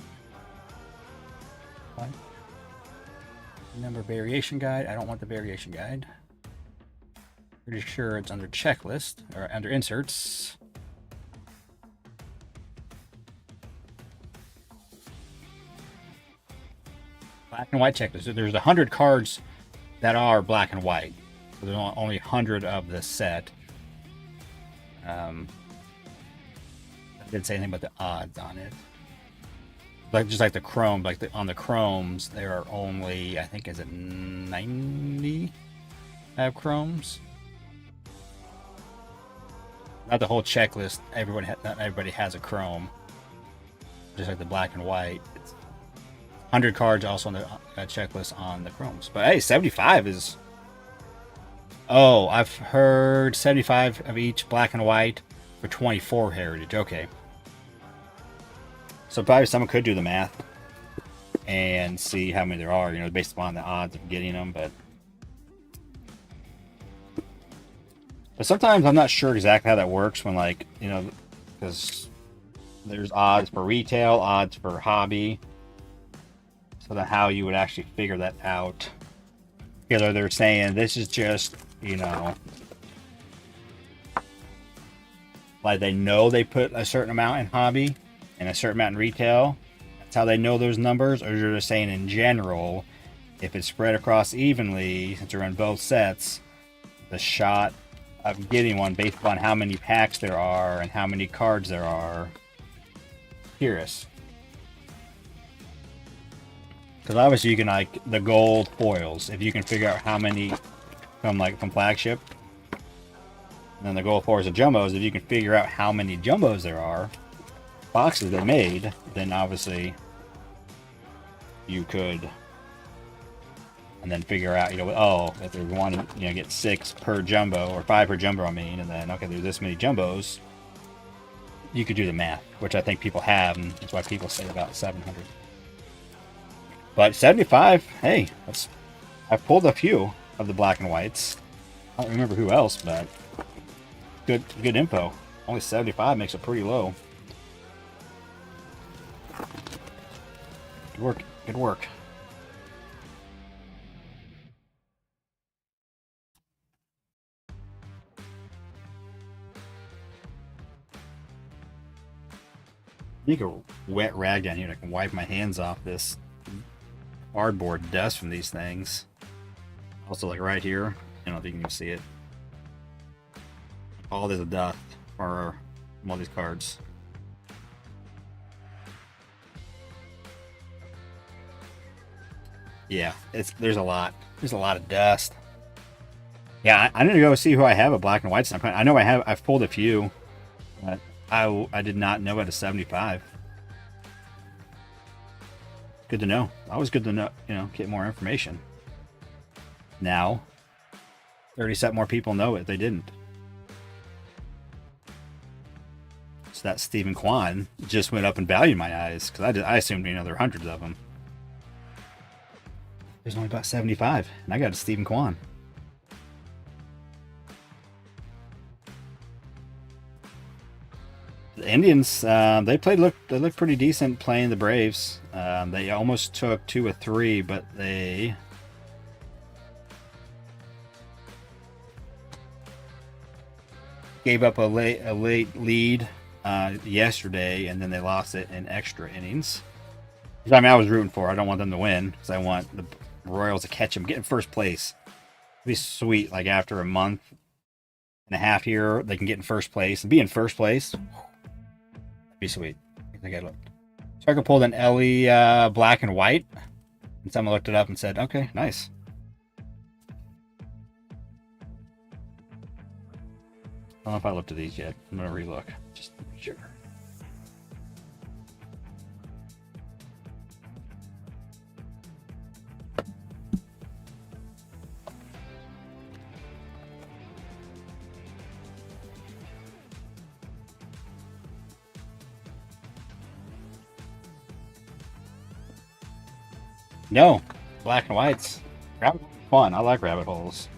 Speaker 1: what? Number variation guide. I don't want the variation guide. Pretty sure it's under checklist or under inserts. Black and white checklist. There's 100 cards that are black and white. So there's only 100 of the set. I didn't say anything about the odds on it. Like just like the chrome, like on the chromes, there are only I think is it 90 have chromes. Not the whole checklist. Not everybody has a chrome. Just like the black and white. It's 100 cards also on the checklist on the chromes. But hey, 75 is. Oh, I've heard 75 of each black and white for 24 heritage. Okay. So probably someone could do the math and see how many there are, you know, based upon the odds of getting them. But sometimes I'm not sure exactly how that works when, like, you know, because There's odds for retail, odds for hobby. So that how you would actually figure that out. Either they're saying this is just, you know, like they know they put a certain amount in hobby and a certain amount in retail. That's how they know those numbers. Or you're just saying in general, if it's spread across evenly, since you're in both sets, the shot of getting one based upon how many packs there are and how many cards there are. Curious. Because obviously you can, like, the gold foils, if you can figure out how many from flagship, and then the gold foils and jumbos, if you can figure out how many jumbos there are, boxes they made, then obviously you could, and then figure out, you know, oh, if there's one, you know, get 6 per jumbo, or 5 per jumbo, I mean, and then, okay, there's this many jumbos, you could do the math, which I think people have, and that's why people say about 700. But 75, hey, I've pulled a few of the black and whites. I don't remember who else, but good info. Only 75 makes it pretty low. Good work. Good work. I need a wet rag down here and I can wipe my hands off this cardboard dust from these things. Also, like right here, I don't know if you can see it. All this dust from all these cards. Yeah, there's a lot. There's a lot of dust. Yeah, I need to go see who I have a black and white stamp. I know I've pulled a few, but I did not know at a 75. Good to know. Always good to know, you know, get more information. Now, 30% more people know it. They didn't. So that Stephen Kwan just went up in value in my eyes, because I assumed, you know, there are hundreds of them. There's only about 75, and I got a Stephen Kwan. The Indians, they looked pretty decent playing the Braves. They almost took 2 of 3, but they gave up a late lead yesterday, and then they lost it in extra innings. I mean, I was rooting for. I don't want them to win because I want the Royals to catch them, get in first place. It'd be sweet, like after a month and a half here, they can get in first place and be in first place. Be sweet. I think I looked. So I could pull an Ellie black and white, and someone looked it up and said, "Okay, nice." I don't know if I looked at these yet. I'm gonna relook just to be sure. No, black and whites. Rabbit holes are fun. I like rabbit holes.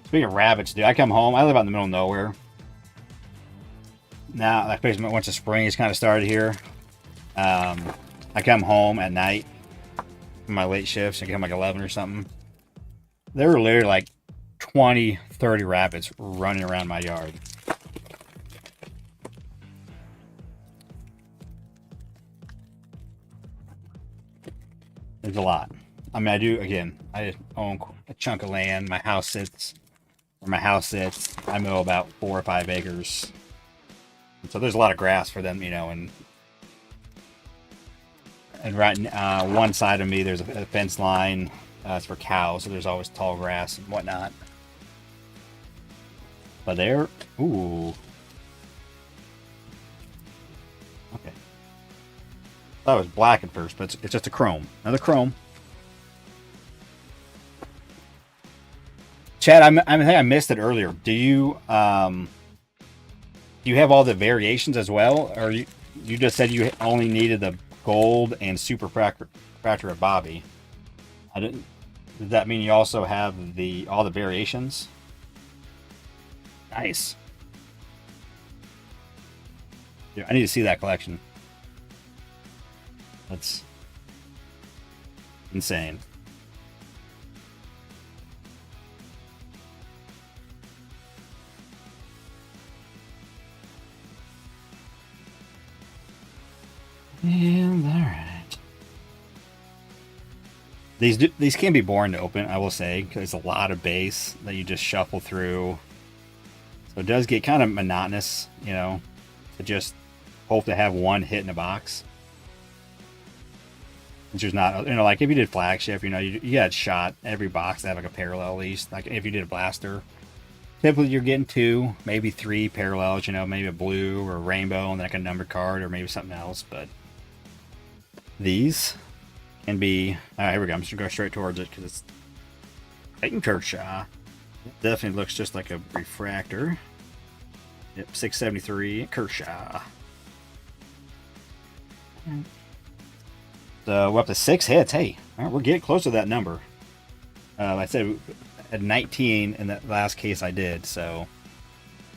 Speaker 1: Speaking of rabbits, dude, I come home. I live out in the middle of nowhere. Now, like basically once the spring has kind of started here, I come home at night from my late shifts. I get home like 11 or something. There were literally like 20, 30 rabbits running around my yard. There's a lot. I mean, I own a chunk of land. My house sits where my house sits. I mow about 4 or 5 acres. And so there's a lot of grass for them, you know, and right one side of me, there's a fence line. It's for cows, so there's always tall grass and whatnot. But there, ooh. Okay. That was black at first, but it's just a chrome. Another chrome. Chad, I think I missed it earlier. Do you have all the variations as well, or you just said you only needed the gold and super fracture of Bobby? I didn't. Does that mean you also have all the variations? Nice. Dude, I need to see that collection. That's insane. And all right. These can be boring to open, I will say, because there's a lot of base that you just shuffle through. So it does get kind of monotonous, you know, to just hope to have one hit in a box. Which is not, you know, like if you did flagship, you know, you got shot every box to have like a parallel at least. Like if you did a blaster, typically you're getting 2, maybe 3 parallels, you know, maybe a blue or a rainbow and then like a numbered card or maybe something else. But these can be, here we go. I'm just gonna go straight towards it because it's Clayton Kershaw. It definitely looks just like a refractor. Yep, 673 Kershaw. So we're up to 6 hits. Hey, all right, we're getting close to that number. I said at 19 in that last case I did, so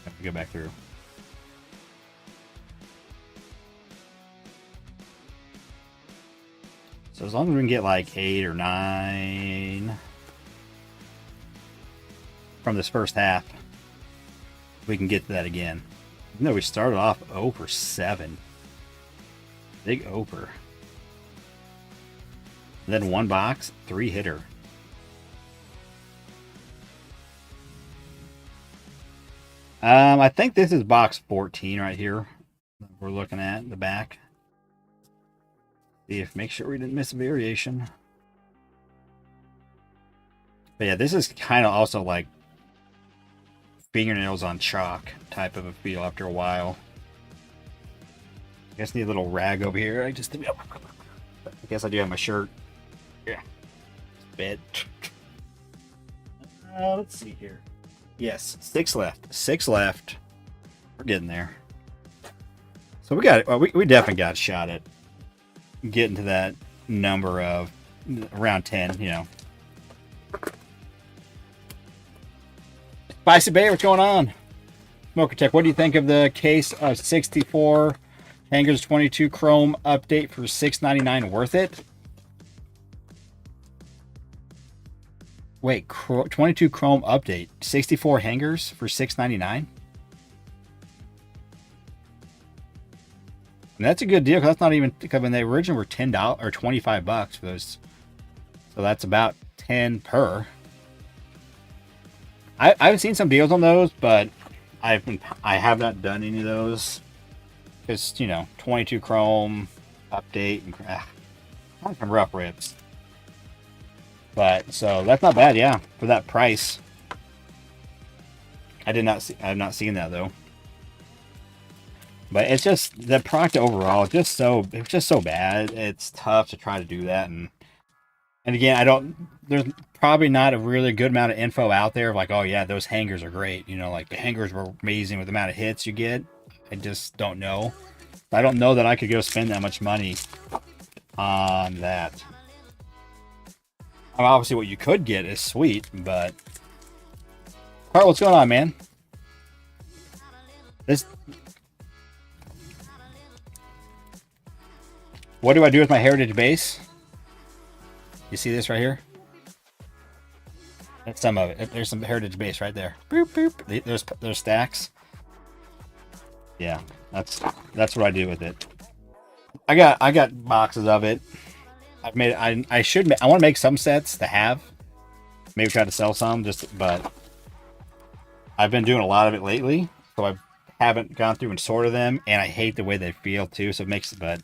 Speaker 1: I have to go back through. So as long as we can get like 8 or 9 from this first half, we can get to that again. Even though we started off 0 for 7. Big over. Then 1 box, 3 hitter. I think this is box 14 right here. We're looking at in the back. See if make sure we didn't miss a variation. But yeah, this is kind of also like fingernails on chalk type of a feel after a while. I guess I need a little rag over here. I guess I do have my shirt. Yeah. Bit. Let's see here. Yes, 6 left. 6 left. We're getting there. So we got we definitely got a shot at getting to that number of around 10, you know. Spicy Bear, what's going on? Smoker Tech, what do you think of the case of 64 Hangers 22 Chrome update for $6.99? Worth it? Wait, 22 Chrome update, 64 Hangers for $6.99? And that's a good deal because that's not even, because when they originally were $10 or $25 for those, so that's about 10 per. I've seen some deals on those, but I have not done any of those because, you know, 22 Chrome update and some rough rips. But so that's not bad, yeah, for that price. I have not seen that though. But it's just the product overall, it's just so bad. It's tough to try to do that, and again, there's probably not a really good amount of info out there of like, oh yeah, those hangers are great. You know, like the hangers were amazing with the amount of hits you get. I just don't know. I don't know that I could go spend that much money on that. Obviously, what you could get is sweet, but Carl, what's going on, man? What do I do with my heritage base? You see this right here? That's some of it. There's some heritage base right there. Boop, boop. There's stacks. Yeah, that's what I do with it. I got boxes of it. I've made. I want to make some sets to have. Maybe try to sell some. But I've been doing a lot of it lately, so I haven't gone through and sorted them, and I hate the way they feel too. So it makes. But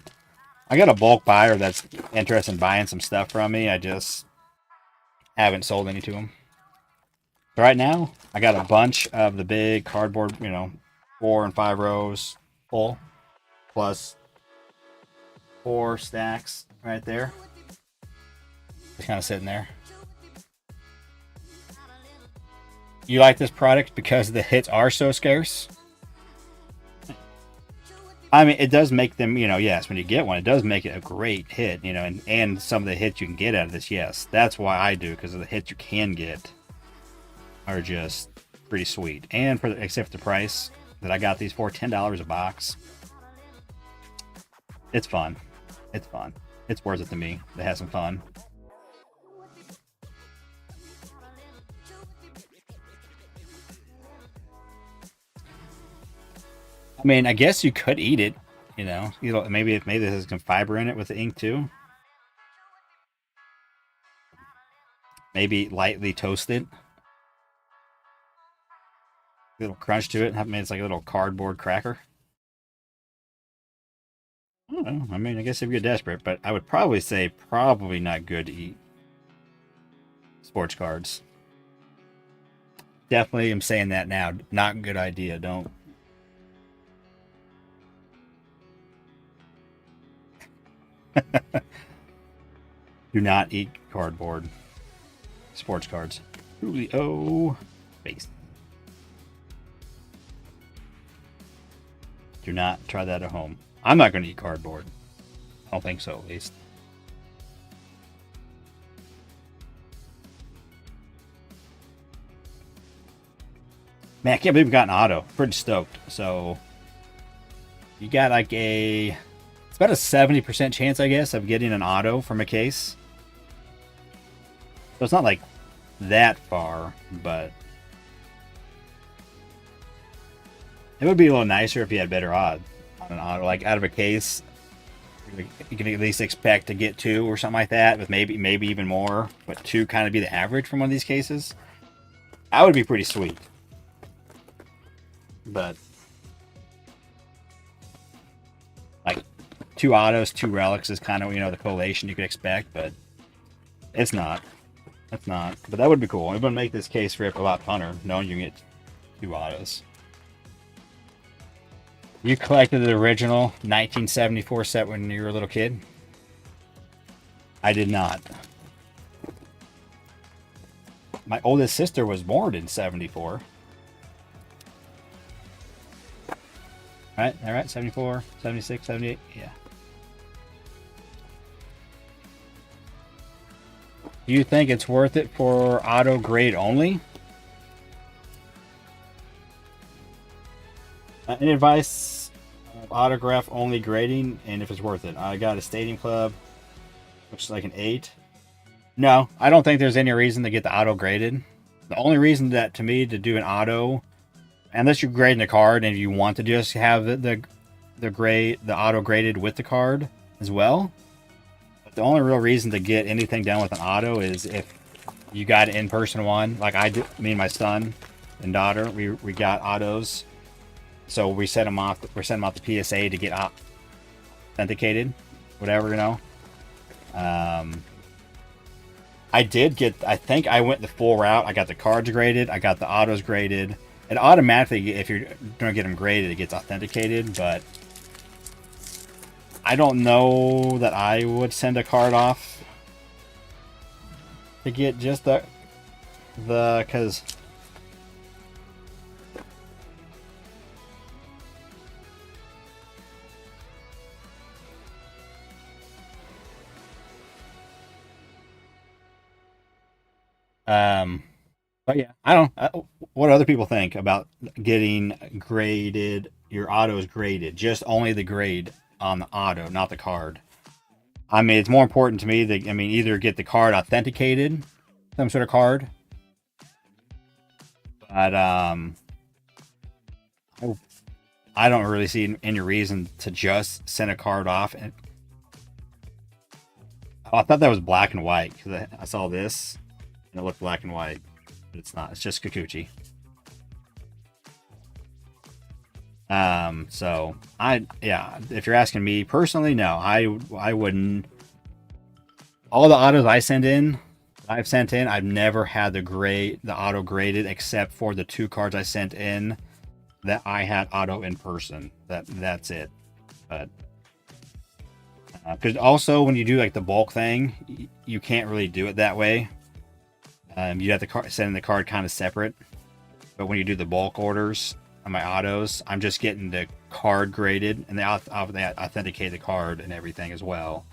Speaker 1: I got a bulk buyer that's interested in buying some stuff from me. I just haven't sold any to him. So right now, I got a bunch of the big cardboard, 4 and 5 rows full, plus 4 stacks right there. Just kind of sitting there. You like this product because the hits are so scarce? I mean, it does make them, yes, when you get one, it does make it a great hit, and some of the hits you can get out of this, yes. That's why I do, because of the hits you can get are just pretty sweet. And except for the price that I got these for, $10 a box. It's fun. It's fun. It's worth it to me to have some fun. I mean, I guess you could eat it. You know, maybe there's some fiber in it with the ink too. Maybe lightly toasted, a little crunch to it. I mean, it's like a little cardboard cracker. I don't know. I mean, I guess if you're desperate, but I would probably say probably not good to eat sports cards. Definitely am saying that now. Not a good idea. Don't. Do not eat cardboard. Sports cards. Julio. Base. Do not try that at home. I'm not going to eat cardboard. I don't think so, at least. Man, I can't believe we got an auto. Pretty stoked. So, you got like it's about a 70% chance, I guess, of getting an auto from a case. So it's not like that far, but it would be a little nicer if you had better odds on an auto. Like out of a case, you can at least expect to get 2 or something like that, with maybe even more, but 2 kind of be the average from one of these cases. That would be pretty sweet. But like 2 autos, 2 relics is kind of, the collation you could expect, but it's not. That's not. But that would be cool. It would make this case rip a lot funner, knowing you can get 2 autos. You collected the original 1974 set when you were a little kid? I did not. My oldest sister was born in 74. Right? All right, 74, 76, 78. Yeah. Do you think it's worth it for auto grade only? Any advice of autograph only grading, and if it's worth it? I got a Stadium Club, which is like an 8. No, I don't think there's any reason to get the auto graded. The only reason that to me to do an auto, unless you're grading the card and you want to just have the auto graded with the card as well. But the only real reason to get anything done with an auto is if you got an in-person one, like I did. Me and my son and daughter, we got autos, so we set them off. We're sending them off the PSA to get authenticated, whatever. I did get. I think I went the full route. I got the cards graded. I got the autos graded. It automatically, if you're going to get them graded, it gets authenticated, but I don't know that I would send a card off to get just because but yeah, I don't what other people think about getting graded. Your auto is graded, just only the grade on the auto, not the card. I mean, it's more important to me that, either get the card authenticated, some sort of card, but I don't really see any reason to just send a card off. And I thought that was black and white because I saw this and it looked black and white, but it's not. It's just Kikuchi. So if you're asking me personally, no, I wouldn't. All the autos I've sent in, I've never had the auto graded except for the 2 cards I sent in that I had auto in person. That's it. But because also when you do like the bulk thing, you can't really do it that way. You have to send in the card kind of separate. But when you do the bulk orders on my autos, I'm just getting the card graded, and they authenticate the card and everything as well.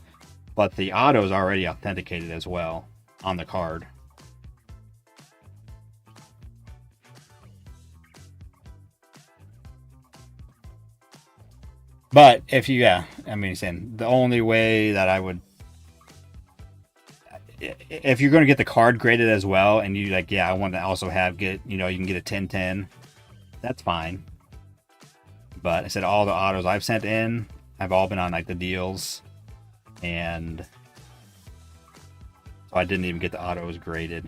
Speaker 1: But the auto is already authenticated as well on the card. But if you, yeah, I mean, saying the only way that I would, if you're going to get the card graded as well, and you like, yeah, I want to also get, you can get a 10-10. That's fine. But I said all the autos I've sent in have all been on like the deals, and so I didn't even get the autos graded.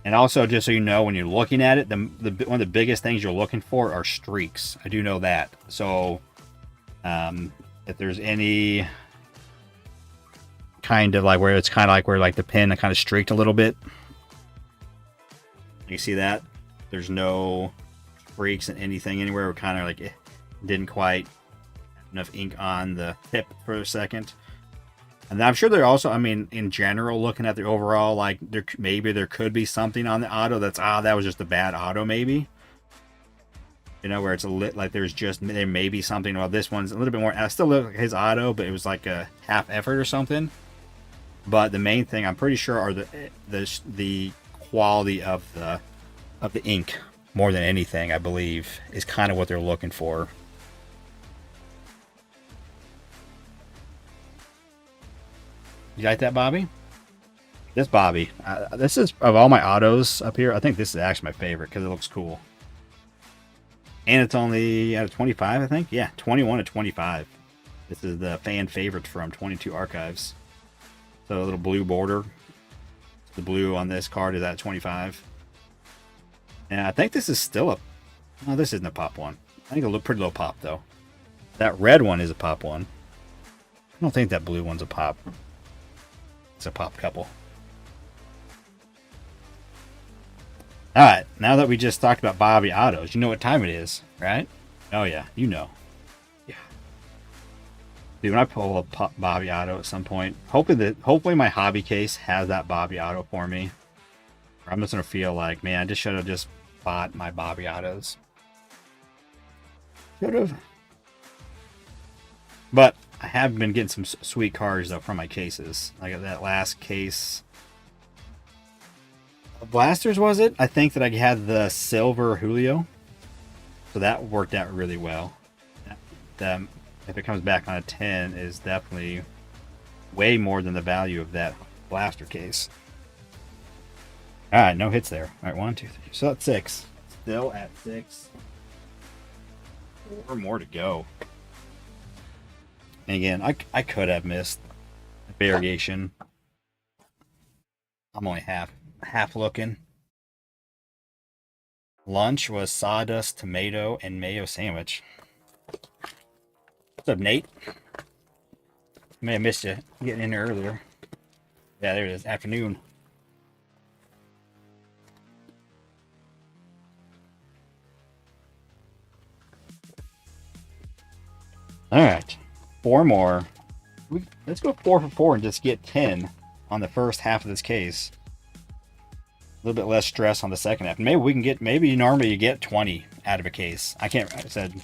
Speaker 1: And also, just so you know, when you're looking at it, one of the biggest things you're looking for are streaks. I do know that. So, if there's any kind of like where it's kind of like where like the pin kind of streaked a little bit, you see that there's no streaks in anything anywhere. We're kind of like it didn't quite have enough ink on the tip for a second. And I'm sure they're also, I mean, in general, looking at the overall, like maybe there could be something on the auto that's that was just a bad auto, maybe. Where it's like there may be something. Well, this one's a little bit more. I still look like his auto, but it was like a half effort or something. But the main thing I'm pretty sure are the quality of the ink more than anything. I believe is kind of what they're looking for. You like that, Bobby? This Bobby. This is, of all my autos up here, I think this is actually my favorite because it looks cool. And it's only out of 25, I think. Yeah, 21 to 25. This is the fan favorite from 22 Archives. So a little blue border. The blue on this card is at 25. And I think this is still no, this isn't a pop one. I think a pretty low pop, though. That red one is a pop one. I don't think that blue one's a pop. It's a pop couple. Alright, now that we just talked about Bobby autos, you know what time it is, right? Oh yeah, you know. Yeah. Dude, when I pull a Bobby auto at some point, hopefully my hobby case has that Bobby auto for me. Or I'm just gonna feel like, man, I just should have just bought my Bobby autos. Should have. But I have been getting some sweet cards though from my cases. Like that last case, Blasters was it? I think that I had the silver Julio, so that worked out really well. If it comes back on a 10, is definitely way more than the value of that blaster case. All right, no hits there. All right, 1, 2, 3. So that's 6. Still at 6. 4 more to go. And again, I could have missed a variation. I'm only half looking. Lunch was sawdust, tomato, and mayo sandwich. What's up, Nate? May have missed you getting in there earlier. Yeah, there it is. Afternoon. All right. 4 more. Let's go 4 for 4 and just get 10 on the first half of this case. A little bit less stress on the second half. Maybe we can get, normally you get 20 out of a case. I said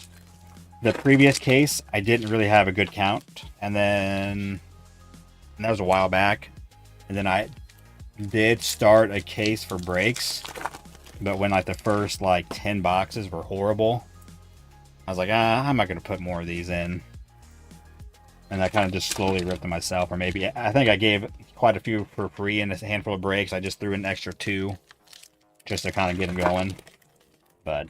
Speaker 1: the previous case, I didn't really have a good count. And that was a while back. And then I did start a case for breaks. But when like the first like 10 boxes were horrible, I was like, I'm not going to put more of these in. And I kind of just slowly ripped them myself. Or maybe, I think I gave quite a few for free and a handful of breaks. I just threw in an extra 2 just to kind of get them going. But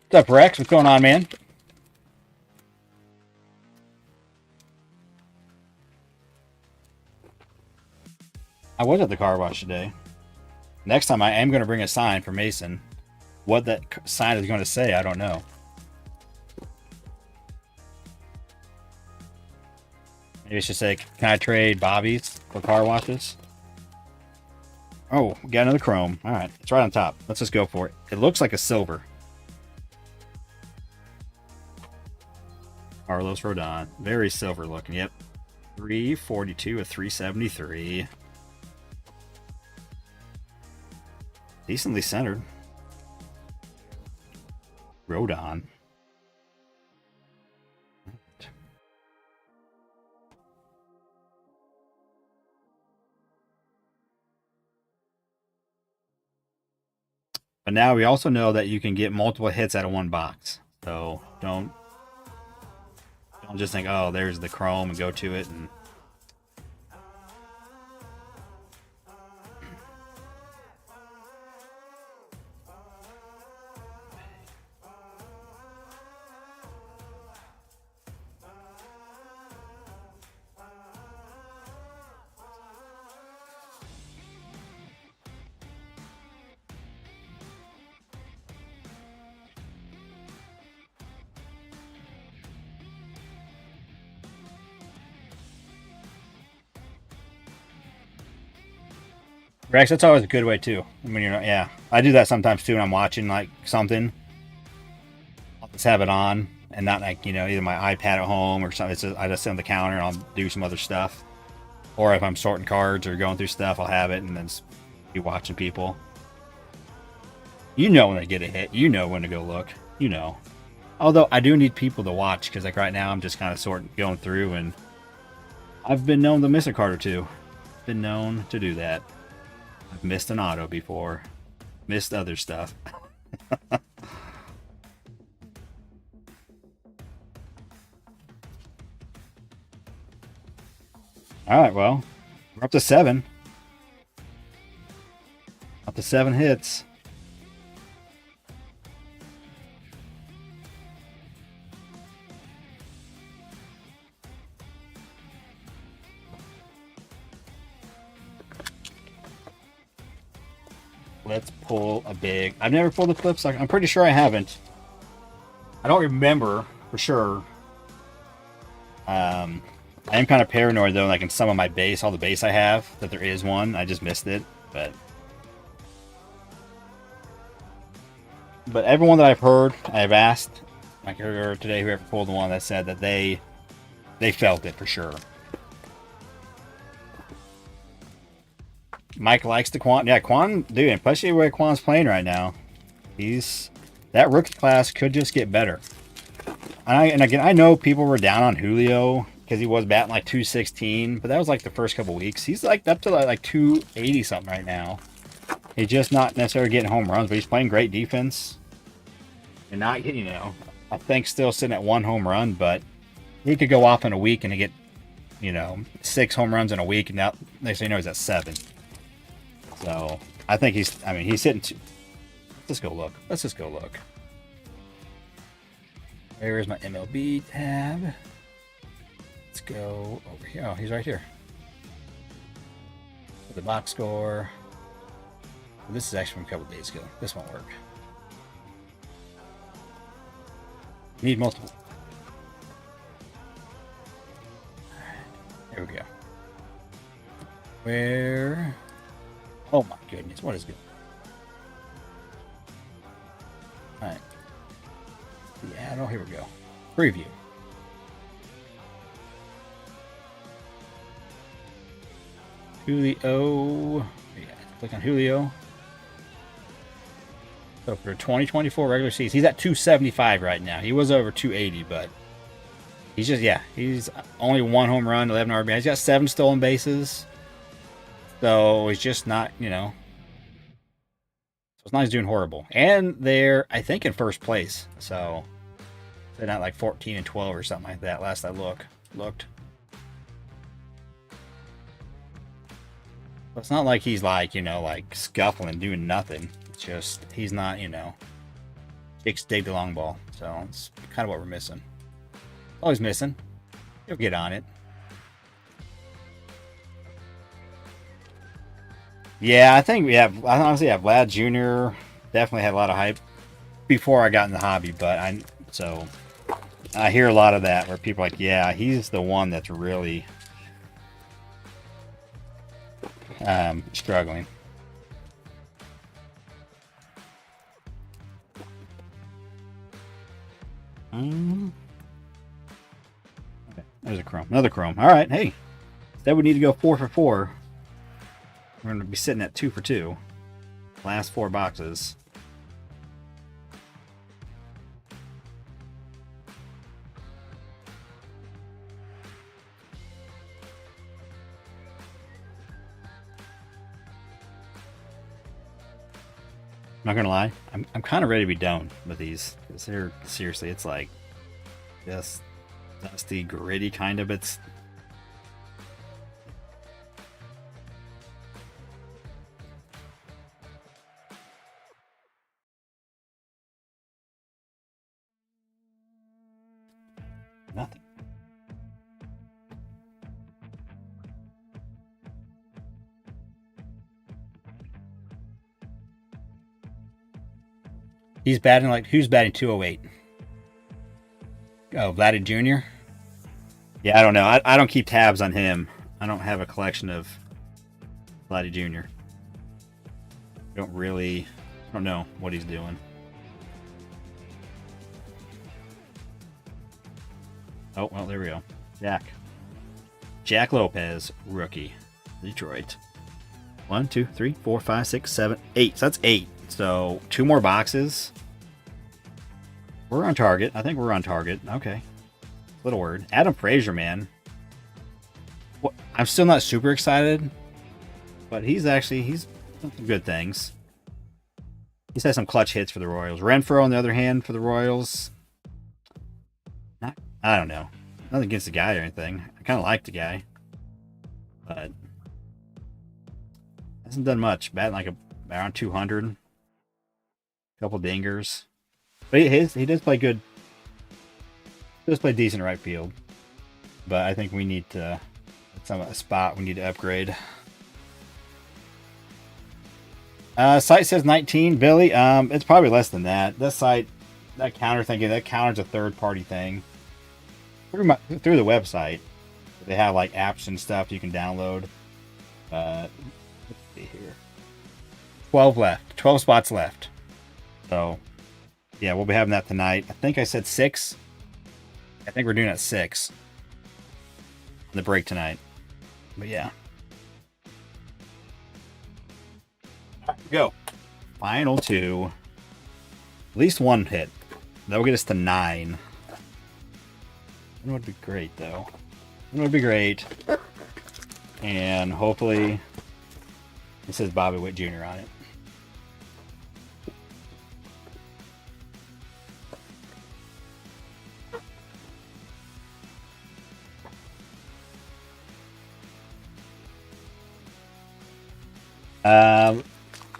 Speaker 1: what's up, Rex? What's going on, man? I was at the car wash today. Next time I am going to bring a sign for Mason. What that sign is going to say, I don't know. Maybe it should say, can I trade Bobby's for car washes? Oh, we got another chrome. All right, it's right on top. Let's just go for it. It looks like a silver. Carlos Rodon. Very silver looking. Yep. 342 of 373. Decently centered. Rodon. But now we also know that you can get multiple hits out of one box. So don't just think, oh, there's the chrome and go to it. And Rex, that's always a good way too. I mean, yeah, I do that sometimes too when I'm watching like something. I'll just have it on and not like either my iPad at home or something. I just sit on the counter and I'll do some other stuff. Or if I'm sorting cards or going through stuff, I'll have it and then be watching people. When they get a hit. When to go look. Although I do need people to watch because like right now I'm just kind of going through and I've been known to miss a card or two. Been known to do that. I've missed an auto before. Missed other stuff. Alright, well, we're up to 7. Up to 7 hits. Let's pull a big... I've never pulled a flip side. I'm pretty sure I haven't. I don't remember for sure. I am kind of paranoid though, like in some of my base, all the base I have, that there is one. I just missed it, but everyone that I've heard, I've asked, like earlier today, whoever pulled the one that said that they felt it for sure. Mike likes the Quan. Yeah, Quan, dude, especially the way Quan's playing right now. That rookie class could just get better. And again, I know people were down on Julio because he was batting like 216, but that was like the first couple weeks. He's like up to like 280 something right now. He's just not necessarily getting home runs, but he's playing great defense. And not getting, I think still sitting at 1 home run, but he could go off in a week and get, 6 home runs in a week, and now they say he's at 7. So I think he's hitting. Let's just go look. Where is my MLB tab? Let's go over here. Oh, he's right here. The box score. Well, this is actually from a couple days ago. This won't work. Need multiple. There we go. Where? Oh my goodness, what is good? Alright. Yeah, no, here we go. Preview. Julio. Yeah, click on Julio. So for 2024 regular season, he's at 275 right now. He was over 280, but he's only 1 home run, 11 RBI. He's got 7 stolen bases. So he's just not, so it's not he's doing horrible. And they're, I think, in first place. So they're not like 14 and 12 or something like that. Last I looked. So it's not like he's like, like scuffling, doing nothing. It's just he's not, Chicks dig the long ball. So it's kind of what we're missing. Always missing. He'll get on it. Yeah, I think I honestly have Vlad Jr. Definitely had a lot of hype before I got in the hobby, but I hear a lot of that where people are like, yeah, he's the one that's really struggling. Okay, there's a chrome, another chrome. All right, hey, that would need to go 4 for 4. We're going to be sitting at 2 for 2. Last 4 boxes. not gonna lie, I'm kind of ready to be done with these because they're seriously, it's like just dusty, gritty kind of. It's nothing. He's batting like, who's batting 208? Oh, Vladdy Jr. Yeah, I don't know. I don't keep tabs on him. I don't have a collection of Vladdy Jr. I don't know what he's doing. Oh, well, there we go. Jack Lopez, rookie, Detroit. 1, 2, 3, 4, 5, 6, 7, 8. So that's 8. So 2 more boxes. We're on target. I think we're on target. Okay. Little word. Adam Frazier, man. I'm still not super excited, but he's done some good things. He's had some clutch hits for the Royals. Renfroe, on the other hand, for the Royals. I don't know. Nothing against the guy or anything. I kind of like the guy, but hasn't done much. Batting like around 200. Couple dingers. But he does play good. He does play decent right field. But I think we need to. It's a spot we need to upgrade. Site says 19, Billy. It's probably less than that. That site, that counter's a third-party thing. Through the website, they have like apps and stuff you can download. Let's see here. 12 left. 12 spots left. So, yeah, we'll be having that tonight. I think I said 6. I think we're doing it at 6. The break tonight. But yeah. All right, go. Final 2. At least 1 hit. That will get us to 9. It would be great, though. It would be great. And hopefully it says Bobby Witt Jr. on it.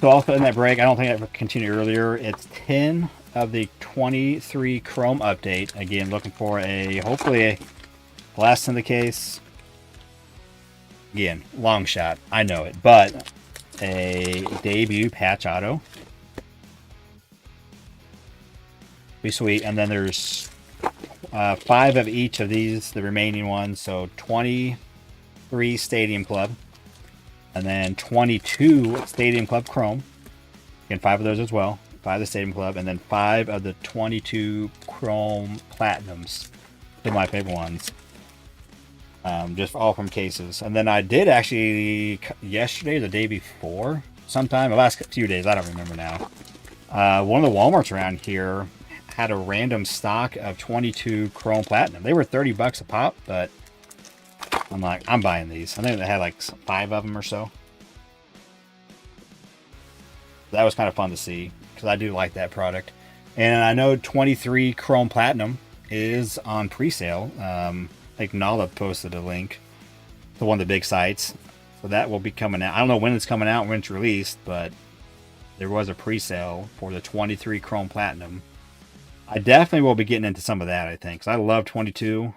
Speaker 1: So also in that break, I don't think I ever continued earlier. It's 10 of the 23 Chrome update. Again, looking for hopefully a last in the case. Again, long shot. I know it, but a debut patch auto. Be sweet. And then there's 5 of each of these, the remaining ones. So 23 Stadium Club. And then 22 Stadium Club Chrome. Again, 5 of those as well. 5 of the Stadium Club. And then 5 of the 22 Chrome Platinums. They're my favorite ones. Just all from cases. And then I did actually, yesterday or the day before, sometime, the last few days, I don't remember now. One of the Walmarts around here had a random stock of 22 Chrome Platinum. They were $30 a pop, but I'm like, I'm buying these. I think they had like 5 of them or so. That was kind of fun to see because I do like that product. And I know 23 Chrome Platinum is on pre-sale. I think Nala posted a link to one of the big sites. So that will be coming out. I don't know when it's coming out, when it's released, but there was a pre-sale for the 23 Chrome Platinum. I definitely will be getting into some of that, I think, because I love 22.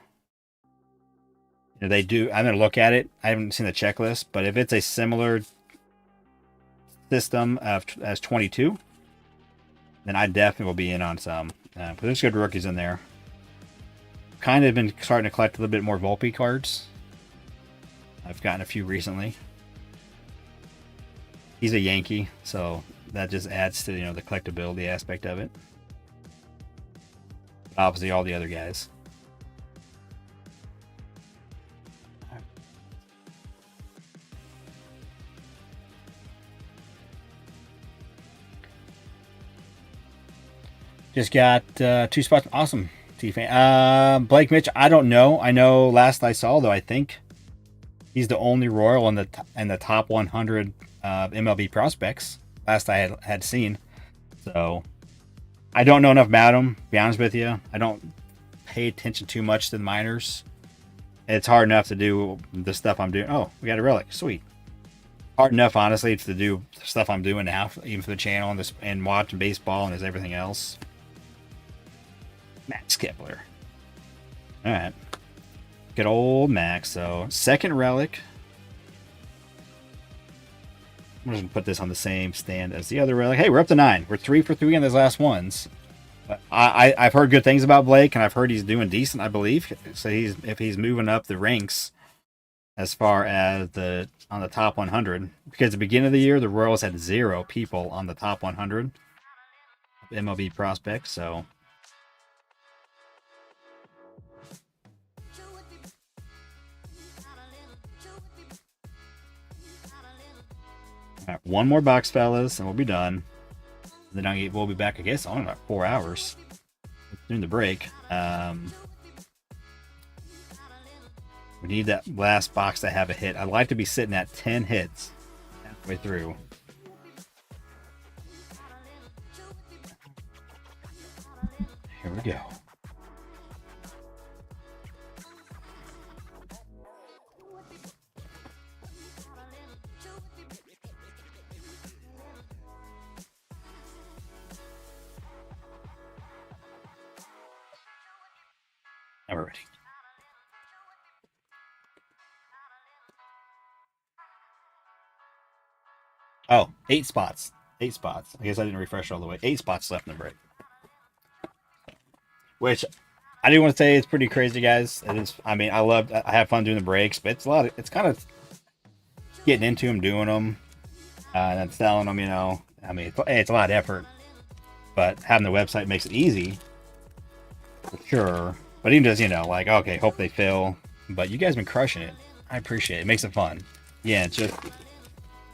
Speaker 1: They do. I'm going to look at it. I haven't seen the checklist, but if it's a similar system as 22, then I definitely will be in on some. But there's good rookies in there. Kind of been starting to collect a little bit more Volpe cards. I've gotten a few recently. He's a Yankee, so that just adds to the collectability aspect of it. Obviously, all the other guys. Just got 2 spots. Awesome. Blake Mitch, I don't know. I know last I saw, though, I think he's the only Royal in the top 100 MLB prospects. Last I had seen. So I don't know enough about them, to be honest with you. I don't pay attention too much to the minors. It's hard enough to do the stuff I'm doing. Oh, we got a relic. Sweet. Hard enough, honestly, to do the stuff I'm doing now, even for the channel and this, and watching baseball and everything else. Max Kepler. All right. Good old Max. So, second relic. I'm just going to put this on the same stand as the other relic. Hey, we're up to 9. We're 3 for 3 on those last ones. But I've heard good things about Blake, and I've heard he's doing decent, I believe. So if he's moving up the ranks as far as on the top 100. Because at the beginning of the year, the Royals had 0 people on the top 100 of MLB prospects. So all right, one more box, fellas, and we'll be done. And then we'll be back, I guess, only about 4 hours during the break. We need that last box to have a hit. I'd like to be sitting at 10 hits halfway through. Here we go. Now we're ready. Oh, 8 spots. 8 spots. I guess I didn't refresh all the way. 8 spots left in the break. Which I do want to say it's pretty crazy, guys. It is. I mean, I have fun doing the breaks, but it's kind of getting into them, doing them, and then selling them. You know, I mean, it's a lot of effort, but having the website makes it easy, for sure. But even just, you know, like, okay, hope they fill. But you guys have been crushing it. I appreciate it. It makes it fun. Yeah, it's just a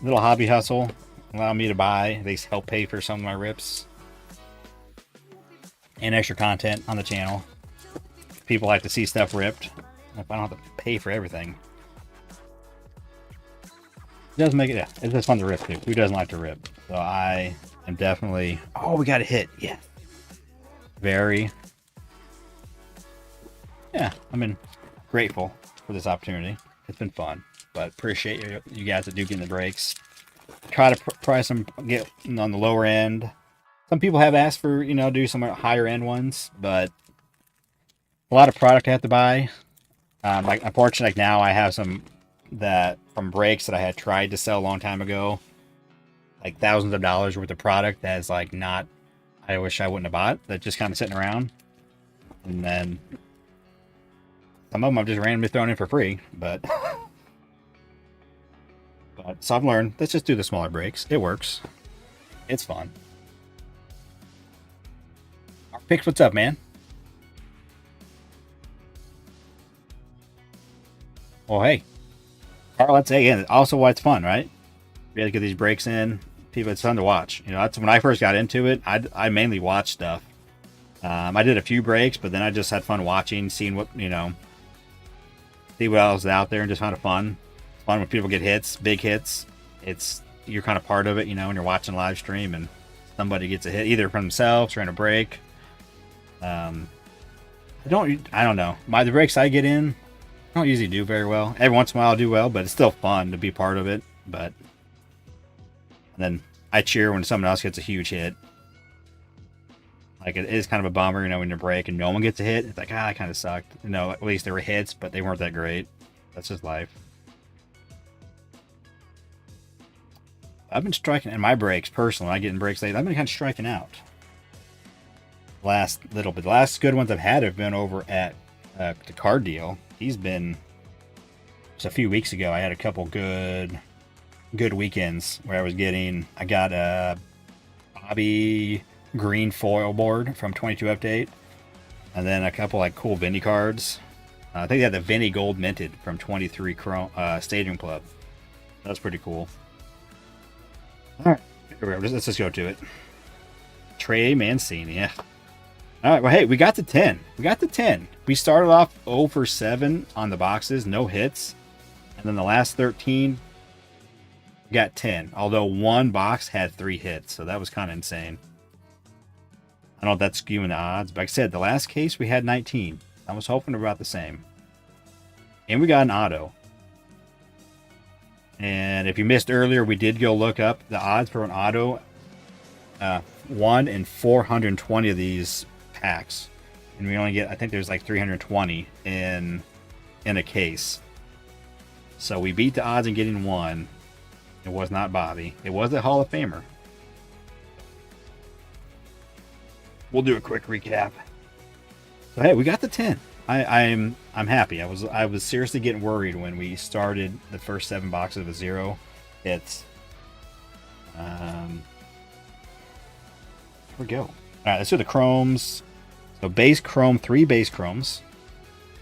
Speaker 1: little hobby hustle. Allow me to buy. At least help pay for some of my rips. And extra content on the channel. People like to see stuff ripped. If I don't have to pay for everything. It does make it, yeah, it's just fun to rip too. Who doesn't like to rip? So I am definitely, oh, we got a hit. Yeah. Very. Yeah, I've been grateful for this opportunity. It's been fun, but appreciate you guys that do get in the breaks. Try to price them, get on the lower end. Some people have asked for, you know, do some higher end ones, but a lot of product I have to buy. Like, unfortunately, like now I have some that from breaks that I had tried to sell a long time ago, like thousands of dollars worth of product that is like not, I wish I wouldn't have bought, that just kind of sitting around. And then some of them I've just randomly thrown in for free, but so I've learned, let's just do the smaller breaks. It works. It's fun. Our picks, what's up, man? Well, hey, Carl, let's say again, also why it's fun, right? We had to get these breaks in. People, it's fun to watch. You know, that's when I first got into it. I mainly watched stuff. I did a few breaks, but then I just had fun watching, seeing what, you know, see what else is out there, and just kind of fun. It's fun when people get hits, big hits. You're kind of part of it, you know, when you're watching live stream and somebody gets a hit, either from themselves or in a break. I don't know. The breaks I get in, I don't usually do very well. Every once in a while I'll do well, but it's still fun to be part of it. But then I cheer when someone else gets a huge hit. Like, it is kind of a bummer, you know, when you break and no one gets a hit. It's like, that kind of sucked. You know, at least there were hits, but they weren't that great. That's just life. I've been striking in my breaks, personally. I get in breaks late. I've been kind of striking out. Last little bit. The last good ones I've had have been over at the card deal. He's been, just a few weeks ago, I had a couple good weekends where I got a Bobby green foil board from 22 Update, and then a couple like cool Vinny cards. I think they had the Vinny gold minted from 23 Stadium Club. That's pretty cool. All right, let's just go to it. Trey Mancini, yeah. All right, well, hey, we got to 10. We started off 0 for 7 on the boxes, no hits. And then the last 13 got 10. Although one box had 3 hits, so that was kind of insane. I don't know if that's skewing the odds, but like I said, the last case we had 19. I was hoping about the same. And we got an auto. And if you missed earlier, we did go look up the odds for an auto. 1 in 420 of these packs. And we only get, I think there's like 320 in a case. So we beat the odds in getting one. It was not Bobby. It was a Hall of Famer. We'll do a quick recap. So hey, we got the 10. I'm happy. I was seriously getting worried when we started the first 7 boxes of a 0 hits. Here we go. All right, let's do the chromes. So base chrome, 3 base chromes.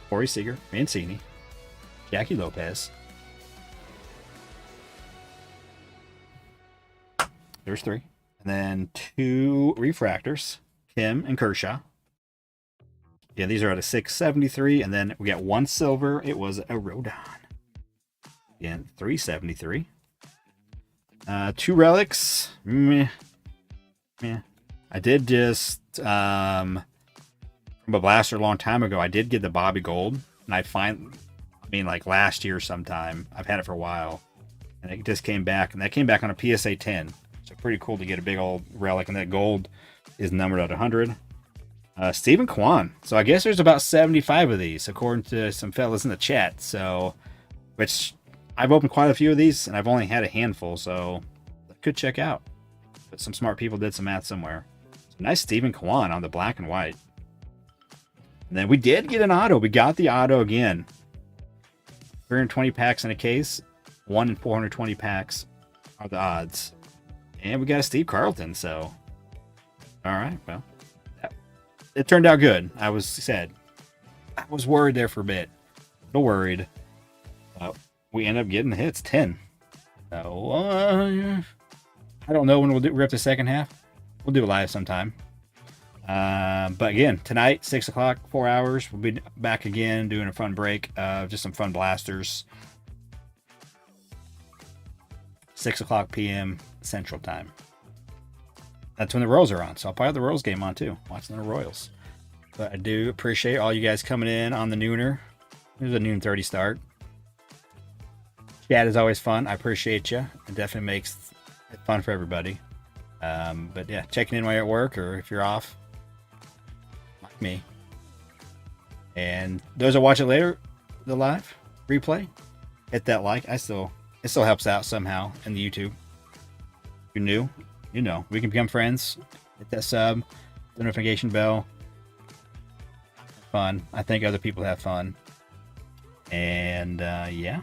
Speaker 1: Corey Seager, Mancini, Jackie Lopez. There's 3. And then 2 refractors, Kim and Kershaw. Yeah, these are at a 673. And then we got 1 silver. It was a Rodon. Again, 373. 2 relics. Meh. I did just from a blaster a long time ago, I did get the Bobby Gold. And like last year sometime. I've had it for a while. And it just came back. And that came back on a PSA 10. So pretty cool to get a big old relic. And that gold is numbered at 100. Stephen Kwan. So I guess there's about 75 of these, according to some fellas in the chat. So, which I've opened quite a few of these, and I've only had a handful, so I could check out. But some smart people did some math somewhere. So nice Stephen Kwan on the black and white. And then we did get an auto. We got the auto again. 320 packs in a case. 1 in 420 packs are the odds. And we got a Steve Carlton, so. All right, well. It turned out good. I was worried there for a bit. A little worried. We end up getting the hits, 10. So, I don't know when we'll rip the second half. We'll do it live sometime. But again, tonight, 6 o'clock, 4 hours. We'll be back again doing a fun break. Just some fun blasters. 6 o'clock p.m. Central Time. That's when the Royals are on. So I'll probably have the Royals game on too, watching the Royals. But I do appreciate all you guys coming in on the nooner. There's a noon 30 start. Chat is always fun. I appreciate you. It definitely makes it fun for everybody. But yeah, checking in while you're at work or if you're off, like me. And those that watch it later, the live replay, hit that like. It still helps out somehow in the YouTube. If you're new, you know, we can become friends. Hit that sub, the notification bell. Fun. I think other people have fun. And yeah,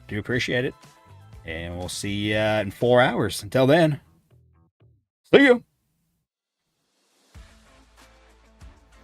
Speaker 1: do appreciate it. And we'll see you in 4 hours. Until then, see you.